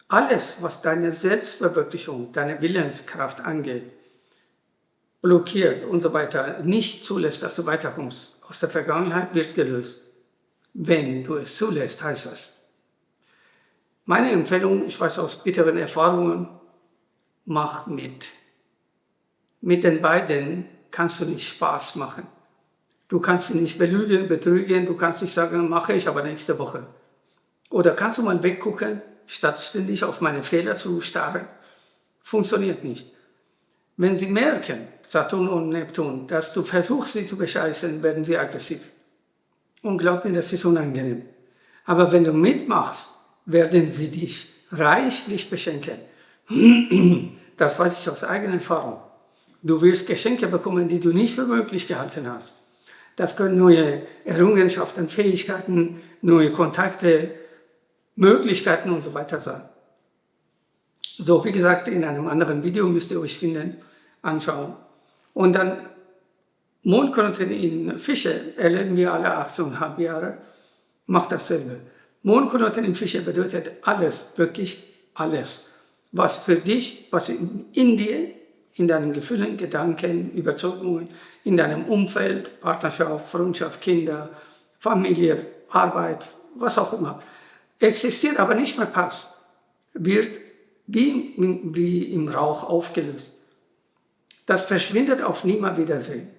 alles, was deine Selbstverwirklichung, deine Willenskraft angeht, blockiert und so weiter, nicht zulässt, dass du weiterkommst aus der Vergangenheit, wird gelöst. Wenn du es zulässt, heißt das. Meine Empfehlung, ich weiß aus bitteren Erfahrungen, mach mit. Mit den beiden kannst du nicht Spaß machen. Du kannst sie nicht belügen, betrügen, du kannst nicht sagen, mache ich aber nächste Woche. Oder kannst du mal weggucken, statt ständig auf meine Fehler zu starren? Funktioniert nicht. Wenn sie merken, Saturn und Neptun, dass du versuchst, sie zu bescheißen, werden sie aggressiv. Und glaub mir, das ist unangenehm. Aber wenn du mitmachst, werden sie dich reichlich beschenken. Das weiß ich aus eigener Erfahrung. Du wirst Geschenke bekommen, die du nicht für möglich gehalten hast. Das können neue Errungenschaften, Fähigkeiten, neue Kontakte, Möglichkeiten und so weiter sein. So, wie gesagt, in einem anderen Video müsst ihr euch finden, anschauen. Und dann Mondknoten in Fische erleben wir alle 18,5 Jahre, macht dasselbe. Mondknoten in Fische bedeutet alles, wirklich alles, was für dich, was in dir, in deinen Gefühlen, Gedanken, Überzeugungen, in deinem Umfeld, Partnerschaft, Freundschaft, Kinder, Familie, Arbeit, was auch immer, existiert, aber nicht mehr passt, wird wie im Rauch aufgelöst. Das verschwindet auf Nimmerwiedersehen.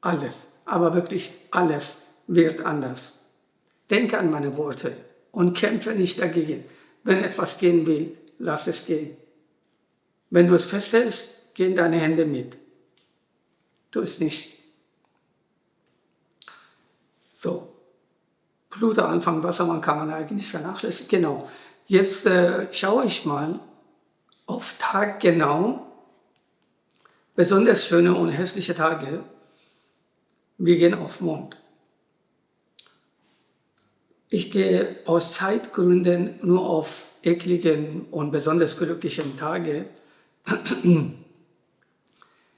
Alles, aber wirklich alles wird anders. Denke an meine Worte und kämpfe nicht dagegen. Wenn etwas gehen will, lass es gehen. Wenn du es festhältst, gehen deine Hände mit. Tu es nicht. So, Pluto, Anfang Wassermann kann man eigentlich vernachlässigen. Genau. Jetzt schaue ich mal auf Tag genau, besonders schöne und hässliche Tage. Wir gehen auf Mond. Ich gehe aus Zeitgründen nur auf ekligen und besonders glücklichen Tage.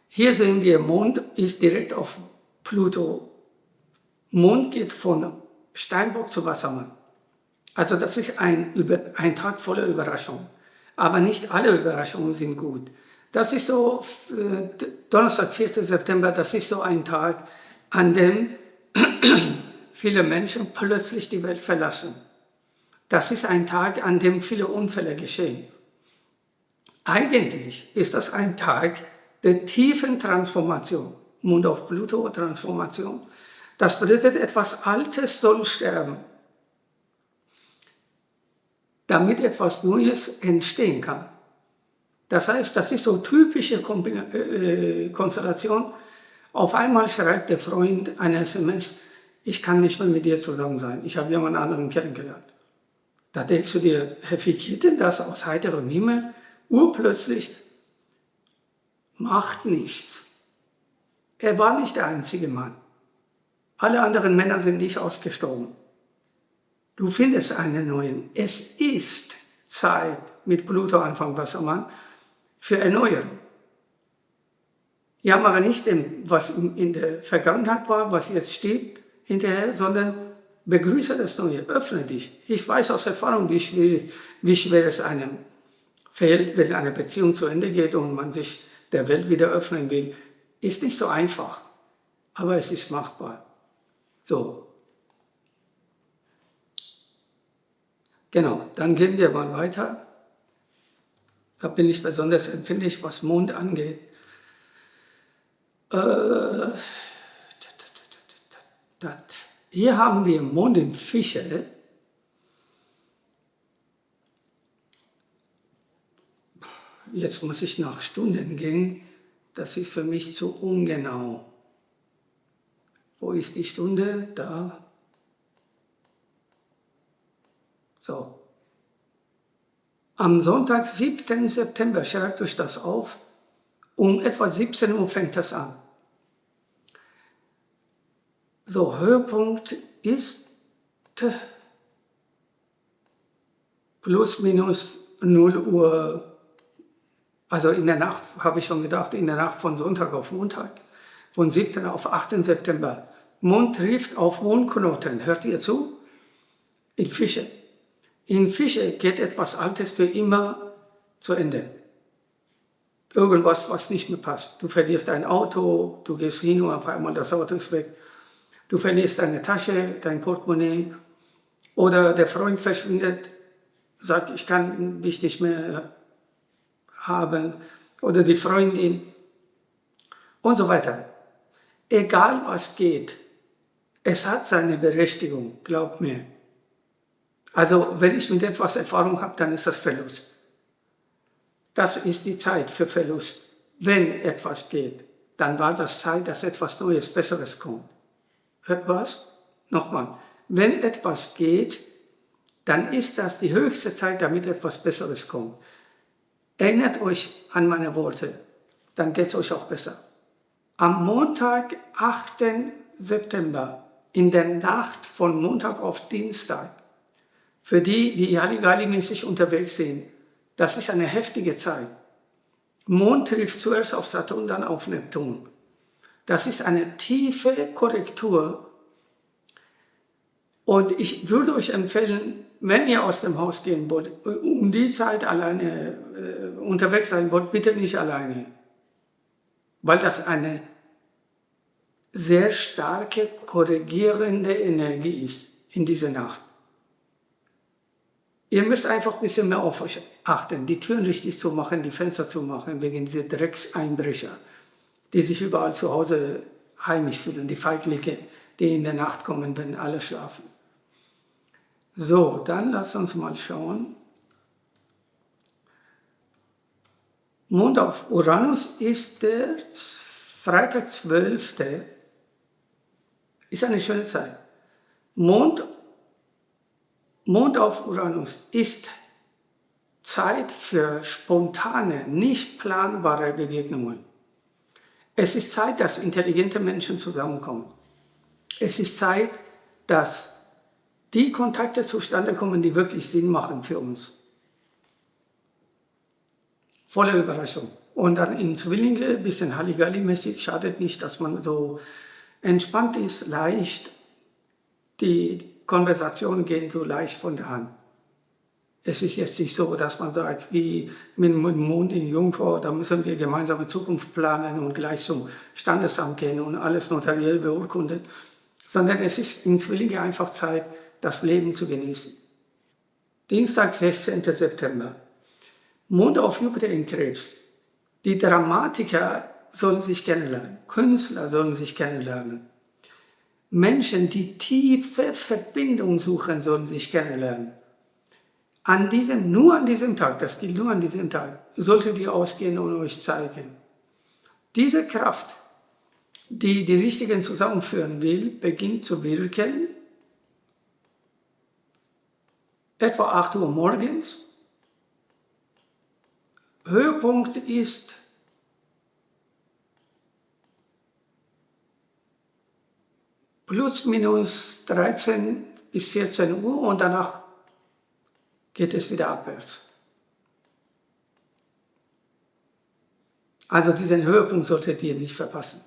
Hier sehen wir, Mond ist direkt auf Pluto. Mond geht von Steinbock zu Wassermann. Also das ist ein Tag voller Überraschungen. Aber nicht alle Überraschungen sind gut. Das ist so, Donnerstag, 4. September, das ist so ein Tag, an dem viele Menschen plötzlich die Welt verlassen. Das ist ein Tag, an dem viele Unfälle geschehen. Eigentlich ist das ein Tag der tiefen Transformation. Mond auf Pluto, Transformation. Das bedeutet, etwas Altes soll sterben, damit etwas Neues entstehen kann. Das heißt, das ist so typische Konstellation. Auf einmal schreibt der Freund eine SMS, ich kann nicht mehr mit dir zusammen sein, ich habe jemand anderen kennengelernt. Da denkst du dir, wie geht denn das aus heiterem Himmel? Urplötzlich macht nichts. Er war nicht der einzige Mann. Alle anderen Männer sind nicht ausgestorben. Du findest einen neuen. Es ist Zeit mit Pluto Anfang Wassermann für Erneuerung. Ja, aber nicht dem, was in der Vergangenheit war, was jetzt steht hinterher, sondern begrüße das Neue, öffne dich. Ich weiß aus Erfahrung, wie schwer es einem fällt, wenn eine Beziehung zu Ende geht und man sich der Welt wieder öffnen will. Ist nicht so einfach, aber es ist machbar. So. Genau, dann gehen wir mal weiter. Da bin ich besonders empfindlich, was Mond angeht. Hier haben wir Mond in Fische. Jetzt muss ich nach Stunden gehen. Das ist für mich zu ungenau. Wo ist die Stunde? Da. So. Am Sonntag, 7. September, schreibt euch das auf, um etwa 17 Uhr fängt das an. So, Höhepunkt ist plus minus 0 Uhr, also in der Nacht, habe ich schon gedacht, in der Nacht von Sonntag auf Montag, von 7. auf 8. September. Mond trifft auf Mondknoten, hört ihr zu? In Fische. In Fische geht etwas Altes für immer zu Ende. Irgendwas, was nicht mehr passt. Du verlierst dein Auto, du gehst hin und auf einmal das Auto ist weg. Du verlierst deine Tasche, dein Portemonnaie oder der Freund verschwindet, sagt, ich kann dich nicht mehr haben oder die Freundin und so weiter. Egal was geht, es hat seine Berechtigung, glaub mir. Also wenn ich mit etwas Erfahrung habe, dann ist das Verlust. Das ist die Zeit für Verlust. Wenn etwas geht, dann war das Zeit, dass etwas Neues, Besseres kommt. Was? Nochmal. Wenn etwas geht, dann ist das die höchste Zeit, damit etwas Besseres kommt. Erinnert euch an meine Worte. dann geht es euch auch besser. Am Montag, 8. September, in der Nacht von Montag auf Dienstag, für die, die Halligalli-mäßig unterwegs sind, das ist eine heftige Zeit. Mond trifft zuerst auf Saturn, dann auf Neptun. Das ist eine tiefe Korrektur. Und ich würde euch empfehlen, wenn ihr aus dem Haus gehen wollt, um die Zeit alleine unterwegs sein wollt, bitte nicht alleine. Weil das eine sehr starke, korrigierende Energie ist in dieser Nacht. Ihr müsst einfach ein bisschen mehr auf euch achten, die Türen richtig zu machen, die Fenster zu machen, wegen dieser Dreckseinbrecher, die sich überall zu Hause heimisch fühlen, die Feiglinge, die in der Nacht kommen, wenn alle schlafen. So, dann lasst uns mal schauen. Mond auf Uranus ist der Freitag 12. Ist eine schöne Zeit. Mond auf Uranus ist Zeit für spontane, nicht planbare Begegnungen. Es ist Zeit, dass intelligente Menschen zusammenkommen. Es ist Zeit, dass die Kontakte zustande kommen, die wirklich Sinn machen für uns. Volle Überraschung. Und dann in Zwillinge, ein bisschen Halligalli-mäßig, schadet nicht, dass man so entspannt ist, leicht. Die Konversationen gehen so leicht von der Hand. Es ist jetzt nicht so, dass man sagt, wie mit dem Mond in Jungfrau, da müssen wir gemeinsame Zukunft planen und gleich zum Standesamt gehen und alles notariell beurkundet, sondern es ist in Zwillinge einfach Zeit, das Leben zu genießen. Dienstag, 16. September. Mond auf Jupiter in Krebs. Die Dramatiker sollen sich kennenlernen. Künstler sollen sich kennenlernen. Menschen, die tiefe Verbindung suchen, sollen sich kennenlernen. Nur an diesem Tag, das gilt nur an diesem Tag, solltet ihr ausgehen und euch zeigen. Diese Kraft, die die Richtigen zusammenführen will, beginnt zu wirken etwa 8 Uhr morgens. Höhepunkt ist plus minus 13 bis 14 Uhr und danach geht es wieder abwärts. Also diesen Höhepunkt solltet ihr nicht verpassen.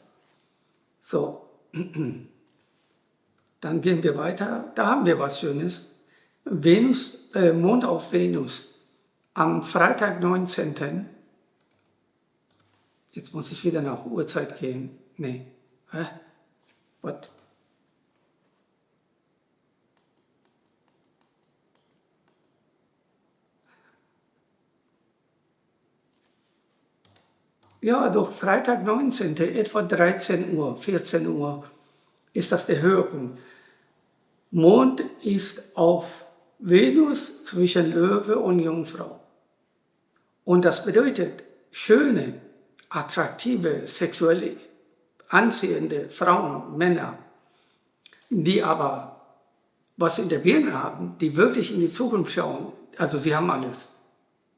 So, dann gehen wir weiter. Da haben wir was Schönes. Mond auf Venus am Freitag, 19. Jetzt muss ich wieder nach Uhrzeit gehen. Nee. Hä? What? Ja, doch Freitag 19. etwa 13 Uhr, 14 Uhr ist das der Höhepunkt. Mond ist auf Venus zwischen Löwe und Jungfrau. Und das bedeutet, schöne, attraktive, sexuell anziehende Frauen, Männer, die aber was in der Birne haben, die wirklich in die Zukunft schauen, also sie haben alles.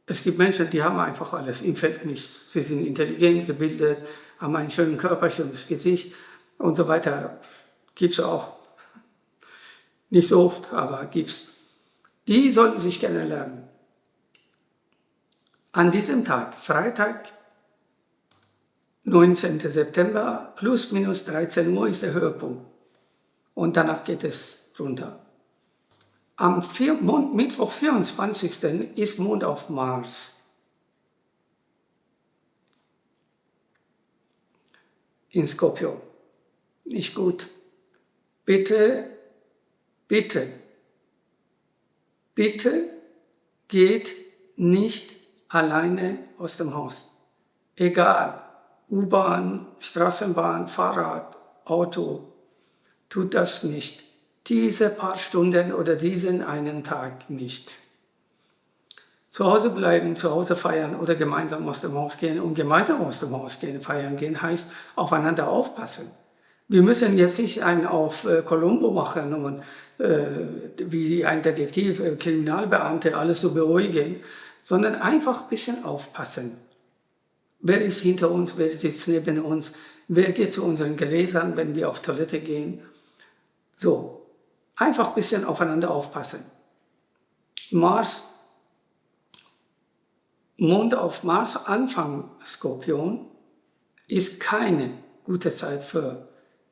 Es gibt Menschen, die haben einfach alles, ihnen fällt nichts. Sie sind intelligent, gebildet, haben einen schönen Körper, schönes Gesicht und so weiter. Gibt es auch. Nicht so oft, aber gibt's. Die sollten sich kennenlernen. An diesem Tag, Freitag, 19. September, plus minus 13 Uhr ist der Höhepunkt. Und danach geht es runter. Am Mittwoch, 24. ist Mond auf Mars. In Skorpion. Nicht gut. Bitte, bitte, bitte geht nicht alleine aus dem Haus. Egal, U-Bahn, Straßenbahn, Fahrrad, Auto, tut das nicht. Diese paar Stunden oder diesen einen Tag nicht. Zu Hause bleiben, zu Hause feiern oder gemeinsam aus dem Haus gehen. Und gemeinsam aus dem Haus gehen, feiern gehen, heißt aufeinander aufpassen. Wir müssen jetzt nicht einen auf Columbo machen und wie ein Detektiv, Kriminalbeamte alles so beruhigen, sondern einfach ein bisschen aufpassen. Wer ist hinter uns, wer sitzt neben uns, wer geht zu unseren Gläsern, wenn wir auf Toilette gehen. So, einfach ein bisschen aufeinander aufpassen. Mond auf Mars, Anfang Skorpion, ist keine gute Zeit für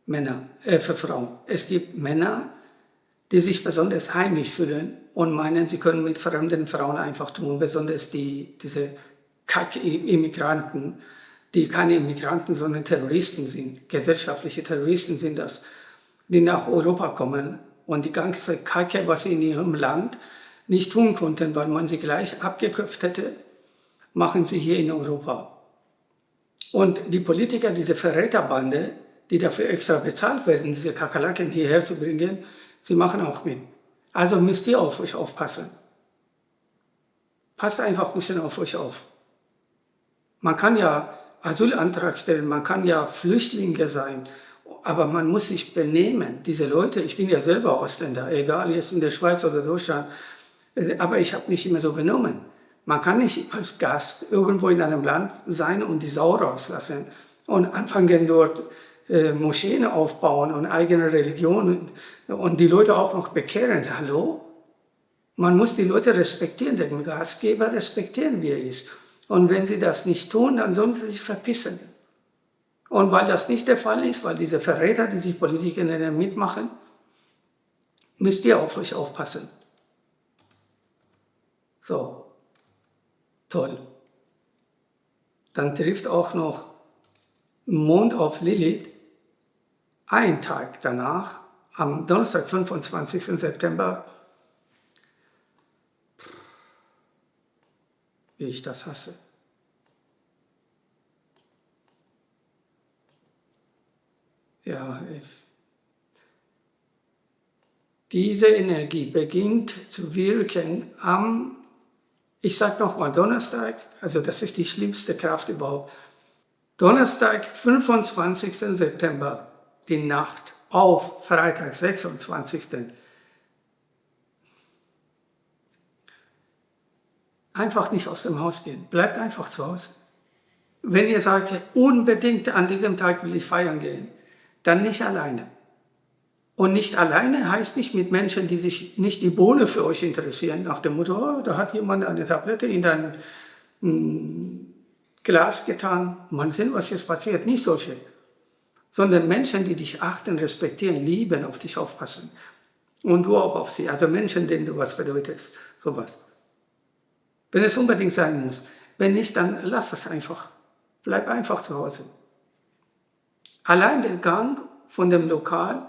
Frauen. Es gibt Männer, die sich besonders heimisch fühlen und meinen, sie können mit fremden Frauen einfach tun, besonders diese Kack-Immigranten, die keine Immigranten, sondern Terroristen sind, gesellschaftliche Terroristen sind das, die nach Europa kommen und die ganze Kacke, was sie in ihrem Land nicht tun konnten, weil man sie gleich abgeköpft hätte, machen sie hier in Europa. Und die Politiker, diese Verräterbande, die dafür extra bezahlt werden, diese Kakerlaken hierher zu bringen, sie machen auch mit. Also müsst ihr auf euch aufpassen. Passt einfach ein bisschen auf euch auf. Man kann ja Asylantrag stellen, man kann ja Flüchtlinge sein, aber man muss sich benehmen. Diese Leute, ich bin ja selber Ausländer, egal jetzt in der Schweiz oder Deutschland, aber ich habe mich immer so benommen. Man kann nicht als Gast irgendwo in einem Land sein und die Sau rauslassen und anfangen dort Moscheen aufbauen und eigene Religionen und die Leute auch noch bekehren. Hallo? Man muss die Leute respektieren, den Gastgeber respektieren, wie er ist. Und wenn sie das nicht tun, dann sollen sie sich verpissen. Und weil das nicht der Fall ist, weil diese Verräter, die sich Politiker nennen, mitmachen, müsst ihr auf euch aufpassen. So. Toll. Dann trifft auch noch Mond auf Lilith. Ein Tag danach, am Donnerstag, 25. September, wie ich das hasse. Ja, diese Energie beginnt zu wirken ich sage nochmal Donnerstag, also das ist die schlimmste Kraft überhaupt. Donnerstag, 25. September, die Nacht auf Freitag, 26. Einfach nicht aus dem Haus gehen, bleibt einfach zu Hause. Wenn ihr sagt, unbedingt an diesem Tag will ich feiern gehen, dann nicht alleine. Und nicht alleine heißt nicht mit Menschen, die sich nicht die Bohne für euch interessieren, nach dem Motto, oh, da hat jemand eine Tablette in dein Glas getan, mal sehen, was jetzt passiert. Nicht solche, sondern Menschen, die dich achten, respektieren, lieben, auf dich aufpassen. Und du auch auf sie, also Menschen, denen du was bedeutest, sowas. Wenn es unbedingt sein muss. Wenn nicht, dann lass es einfach. Bleib einfach zu Hause. Allein der Gang von dem Lokal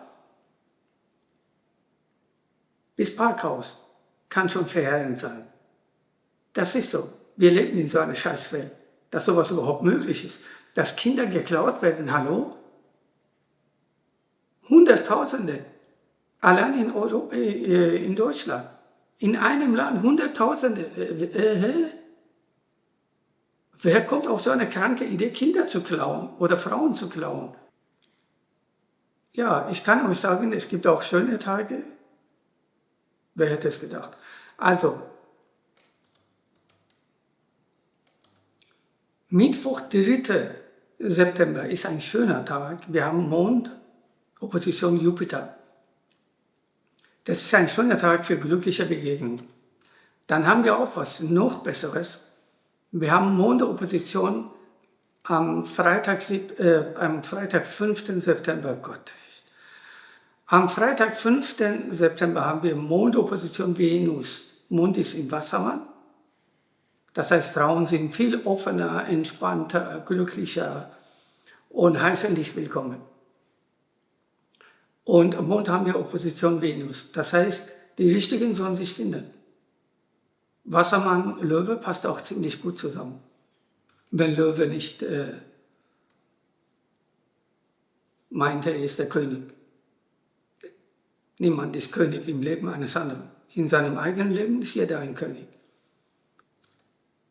bis Parkhaus kann schon verheerend sein. Das ist so. Wir leben in so einer Scheißwelt, dass sowas überhaupt möglich ist. Dass Kinder geklaut werden, hallo? Hunderttausende. Allein in Deutschland. In einem Land Hunderttausende. Wer kommt auf so eine kranke Idee, Kinder zu klauen oder Frauen zu klauen? Ja, ich kann euch sagen, es gibt auch schöne Tage. Wer hätte es gedacht? Also, Mittwoch, 3. September ist ein schöner Tag. Wir haben Mond, Opposition Jupiter. Das ist ein schöner Tag für glückliche Begegnungen. Dann haben wir auch was noch Besseres. Wir haben Mond, Opposition am Freitag, 5. September. Gott. Am Freitag, 5. September haben wir Mondopposition Venus. Mond ist im Wassermann. Das heißt, Frauen sind viel offener, entspannter, glücklicher und heißen dich willkommen. Und am Mond haben wir Opposition Venus. Das heißt, die Richtigen sollen sich finden. Wassermann, Löwe passt auch ziemlich gut zusammen. Wenn Löwe nicht meint, er ist der König. Niemand ist König im Leben eines anderen. In seinem eigenen Leben ist jeder ein König.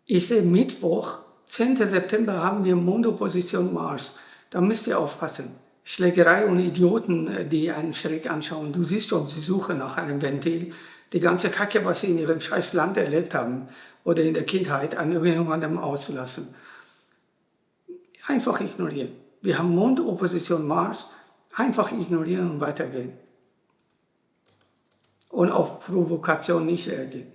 Ich sehe Mittwoch, 10. September, haben wir Mondopposition Mars. Da müsst ihr aufpassen. Schlägerei und Idioten, die einen schräg anschauen. Du siehst schon, sie suchen nach einem Ventil. Die ganze Kacke, was sie in ihrem scheiß Land erlebt haben oder in der Kindheit, an irgendjemandem auszulassen. Einfach ignorieren. Wir haben Mond, Opposition Mars, einfach ignorieren und weitergehen. Und auf Provokation nicht reagieren.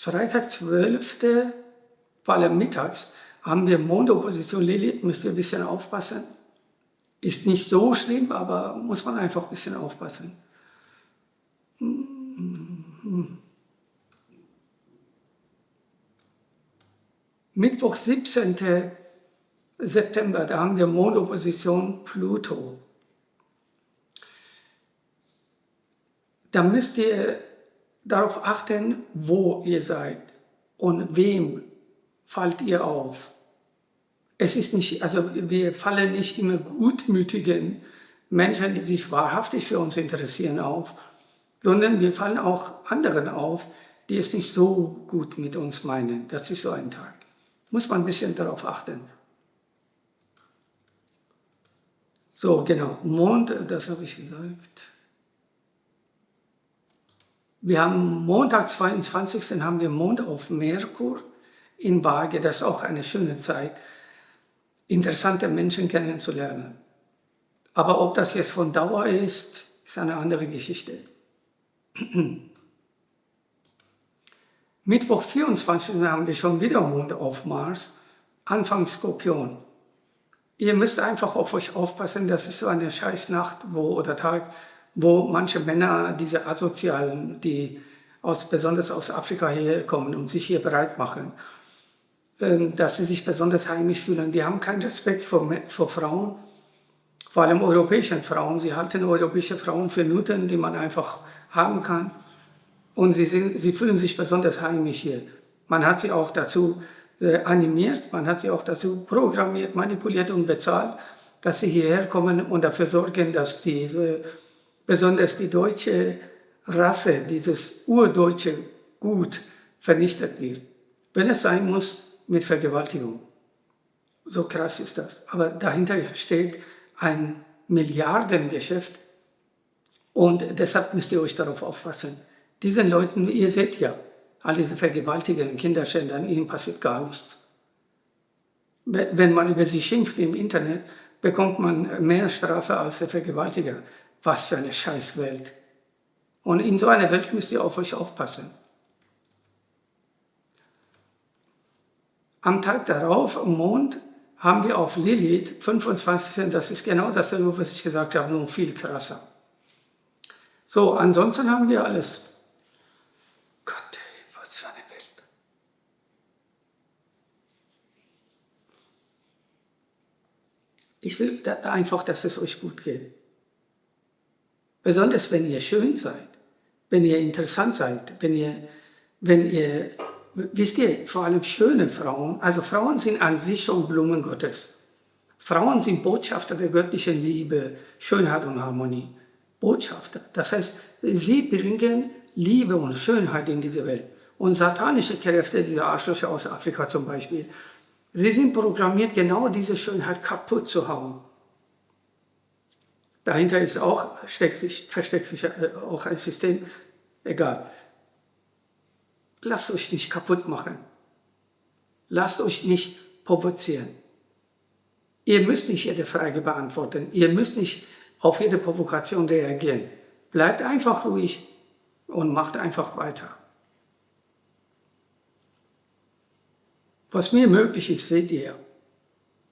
Freitag 12. vor allem mittags, haben wir Mondopposition Lilith, müsst ihr ein bisschen aufpassen. Ist nicht so schlimm, aber muss man einfach ein bisschen aufpassen. Mittwoch, 17. September, da haben wir Mondopposition Pluto. Da müsst ihr darauf achten, wo ihr seid und wem fallt ihr auf. Es ist nicht, also wir fallen nicht immer gutmütigen Menschen, die sich wahrhaftig für uns interessieren, auf, sondern wir fallen auch anderen auf, die es nicht so gut mit uns meinen. Das ist so ein Tag. Muss man ein bisschen darauf achten. So, genau, Mond, das habe ich gesagt. Wir haben Montag, 22. haben wir Mond auf Merkur in Waage. Das ist auch eine schöne Zeit, interessante Menschen kennenzulernen. Aber ob das jetzt von Dauer ist, ist eine andere Geschichte. Mittwoch, 24. haben wir schon wieder Mond auf Mars, Anfang Skorpion. Ihr müsst einfach auf euch aufpassen, das ist so eine Scheißnacht oder Tag, wo manche Männer, diese Asozialen, die besonders aus Afrika herkommen und sich hier bereit machen, dass sie sich besonders heimisch fühlen. Die haben keinen Respekt vor Frauen, vor allem europäischen Frauen. Sie halten europäische Frauen für Nutten, die man einfach haben kann. Und sie fühlen sich besonders heimisch hier. Man hat sie auch dazu animiert, man hat sie auch dazu programmiert, manipuliert und bezahlt, dass sie hierher kommen und dafür sorgen, dass besonders die deutsche Rasse, dieses urdeutsche Gut vernichtet wird. Wenn es sein muss, mit Vergewaltigung. So krass ist das. Aber dahinter steht ein Milliardengeschäft und deshalb müsst ihr euch darauf aufpassen. Diesen Leuten, ihr seht ja, all diese Vergewaltigungen, Kinderschändern, ihnen passiert gar nichts. Wenn man über sie schimpft im Internet, bekommt man mehr Strafe als der Vergewaltiger. Was für eine Scheißwelt. Und in so einer Welt müsst ihr auf euch aufpassen. Am Tag darauf, am Mond, haben wir auf Lilith, 25. Das ist genau dasselbe, was ich gesagt habe, nur viel krasser. So, ansonsten haben wir alles. Gott, ey, was für eine Welt. Ich will einfach, dass es euch gut geht. Besonders wenn ihr schön seid, wenn ihr interessant seid, wenn ihr, wisst ihr, vor allem schöne Frauen, also Frauen sind an sich schon Blumen Gottes. Frauen sind Botschafter der göttlichen Liebe, Schönheit und Harmonie. Botschafter. Das heißt, sie bringen Liebe und Schönheit in diese Welt. Und satanische Kräfte, diese Arschlöcher aus Afrika zum Beispiel, sie sind programmiert, genau diese Schönheit kaputt zu hauen. Dahinter ist versteckt sich auch ein System. Egal. Lasst euch nicht kaputt machen. Lasst euch nicht provozieren. Ihr müsst nicht jede Frage beantworten. Ihr müsst nicht auf jede Provokation reagieren. Bleibt einfach ruhig und macht einfach weiter. Was mir möglich ist, seht ihr,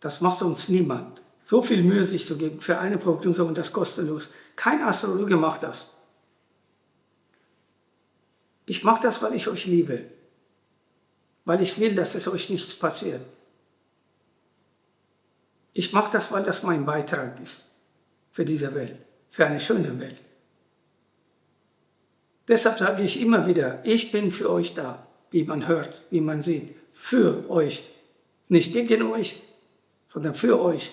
das macht sonst niemand. So viel Mühe sich zu geben für eine Produktion und das kostenlos. Kein Astrologe macht das. Ich mache das, weil ich euch liebe. Weil ich will, dass es euch nichts passiert. Ich mache das, weil das mein Beitrag ist für diese Welt, für eine schöne Welt. Deshalb sage ich immer wieder, ich bin für euch da, wie man hört, wie man sieht, für euch. Nicht gegen euch, sondern für euch.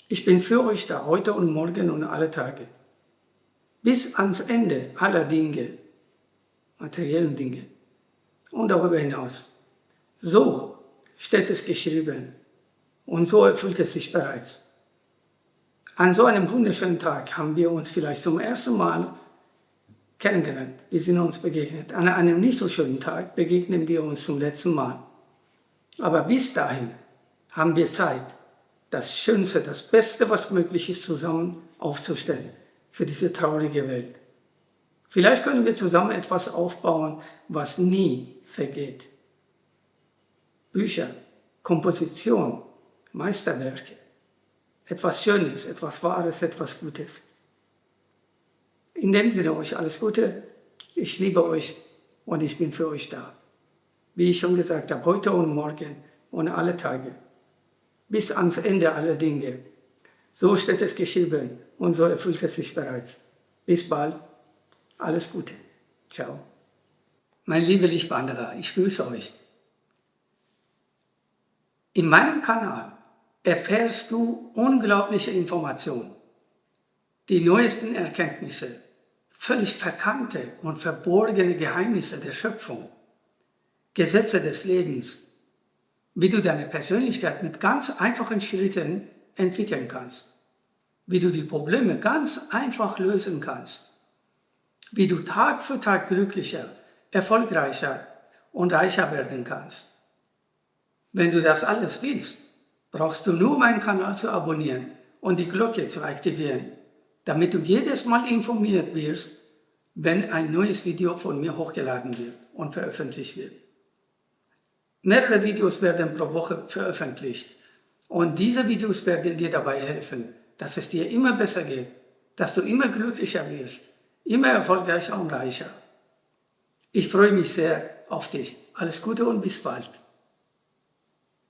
Ich bin für euch da, heute und morgen und alle Tage. Bis ans Ende aller Dinge, materiellen Dinge und darüber hinaus. So steht es geschrieben und so erfüllt es sich bereits. An so einem wunderschönen Tag haben wir uns vielleicht zum ersten Mal kennengelernt, wir sind uns begegnet. An einem nicht so schönen Tag begegnen wir uns zum letzten Mal. Aber bis dahin haben wir Zeit, das Schönste, das Beste, was möglich ist, zusammen aufzustellen für diese traurige Welt. Vielleicht können wir zusammen etwas aufbauen, was nie vergeht. Bücher, Komposition, Meisterwerke. Etwas Schönes, etwas Wahres, etwas Gutes. In dem Sinne euch alles Gute. Ich liebe euch und ich bin für euch da. Wie ich schon gesagt habe, heute und morgen und alle Tage. Bis ans Ende aller Dinge. So steht es geschrieben und so erfüllt es sich bereits. Bis bald. Alles Gute. Ciao. Mein lieber Lichtwanderer, ich grüße euch. In meinem Kanal erfährst du unglaubliche Informationen, die neuesten Erkenntnisse, völlig verkannte und verborgene Geheimnisse der Schöpfung, Gesetze des Lebens, wie du deine Persönlichkeit mit ganz einfachen Schritten entwickeln kannst, wie du die Probleme ganz einfach lösen kannst, wie du Tag für Tag glücklicher, erfolgreicher und reicher werden kannst. Wenn du das alles willst, brauchst du nur meinen Kanal zu abonnieren und die Glocke zu aktivieren, damit du jedes Mal informiert wirst, wenn ein neues Video von mir hochgeladen wird und veröffentlicht wird. Mehrere Videos werden pro Woche veröffentlicht und diese Videos werden dir dabei helfen, dass es dir immer besser geht, dass du immer glücklicher wirst, immer erfolgreicher und reicher. Ich freue mich sehr auf dich. Alles Gute und bis bald.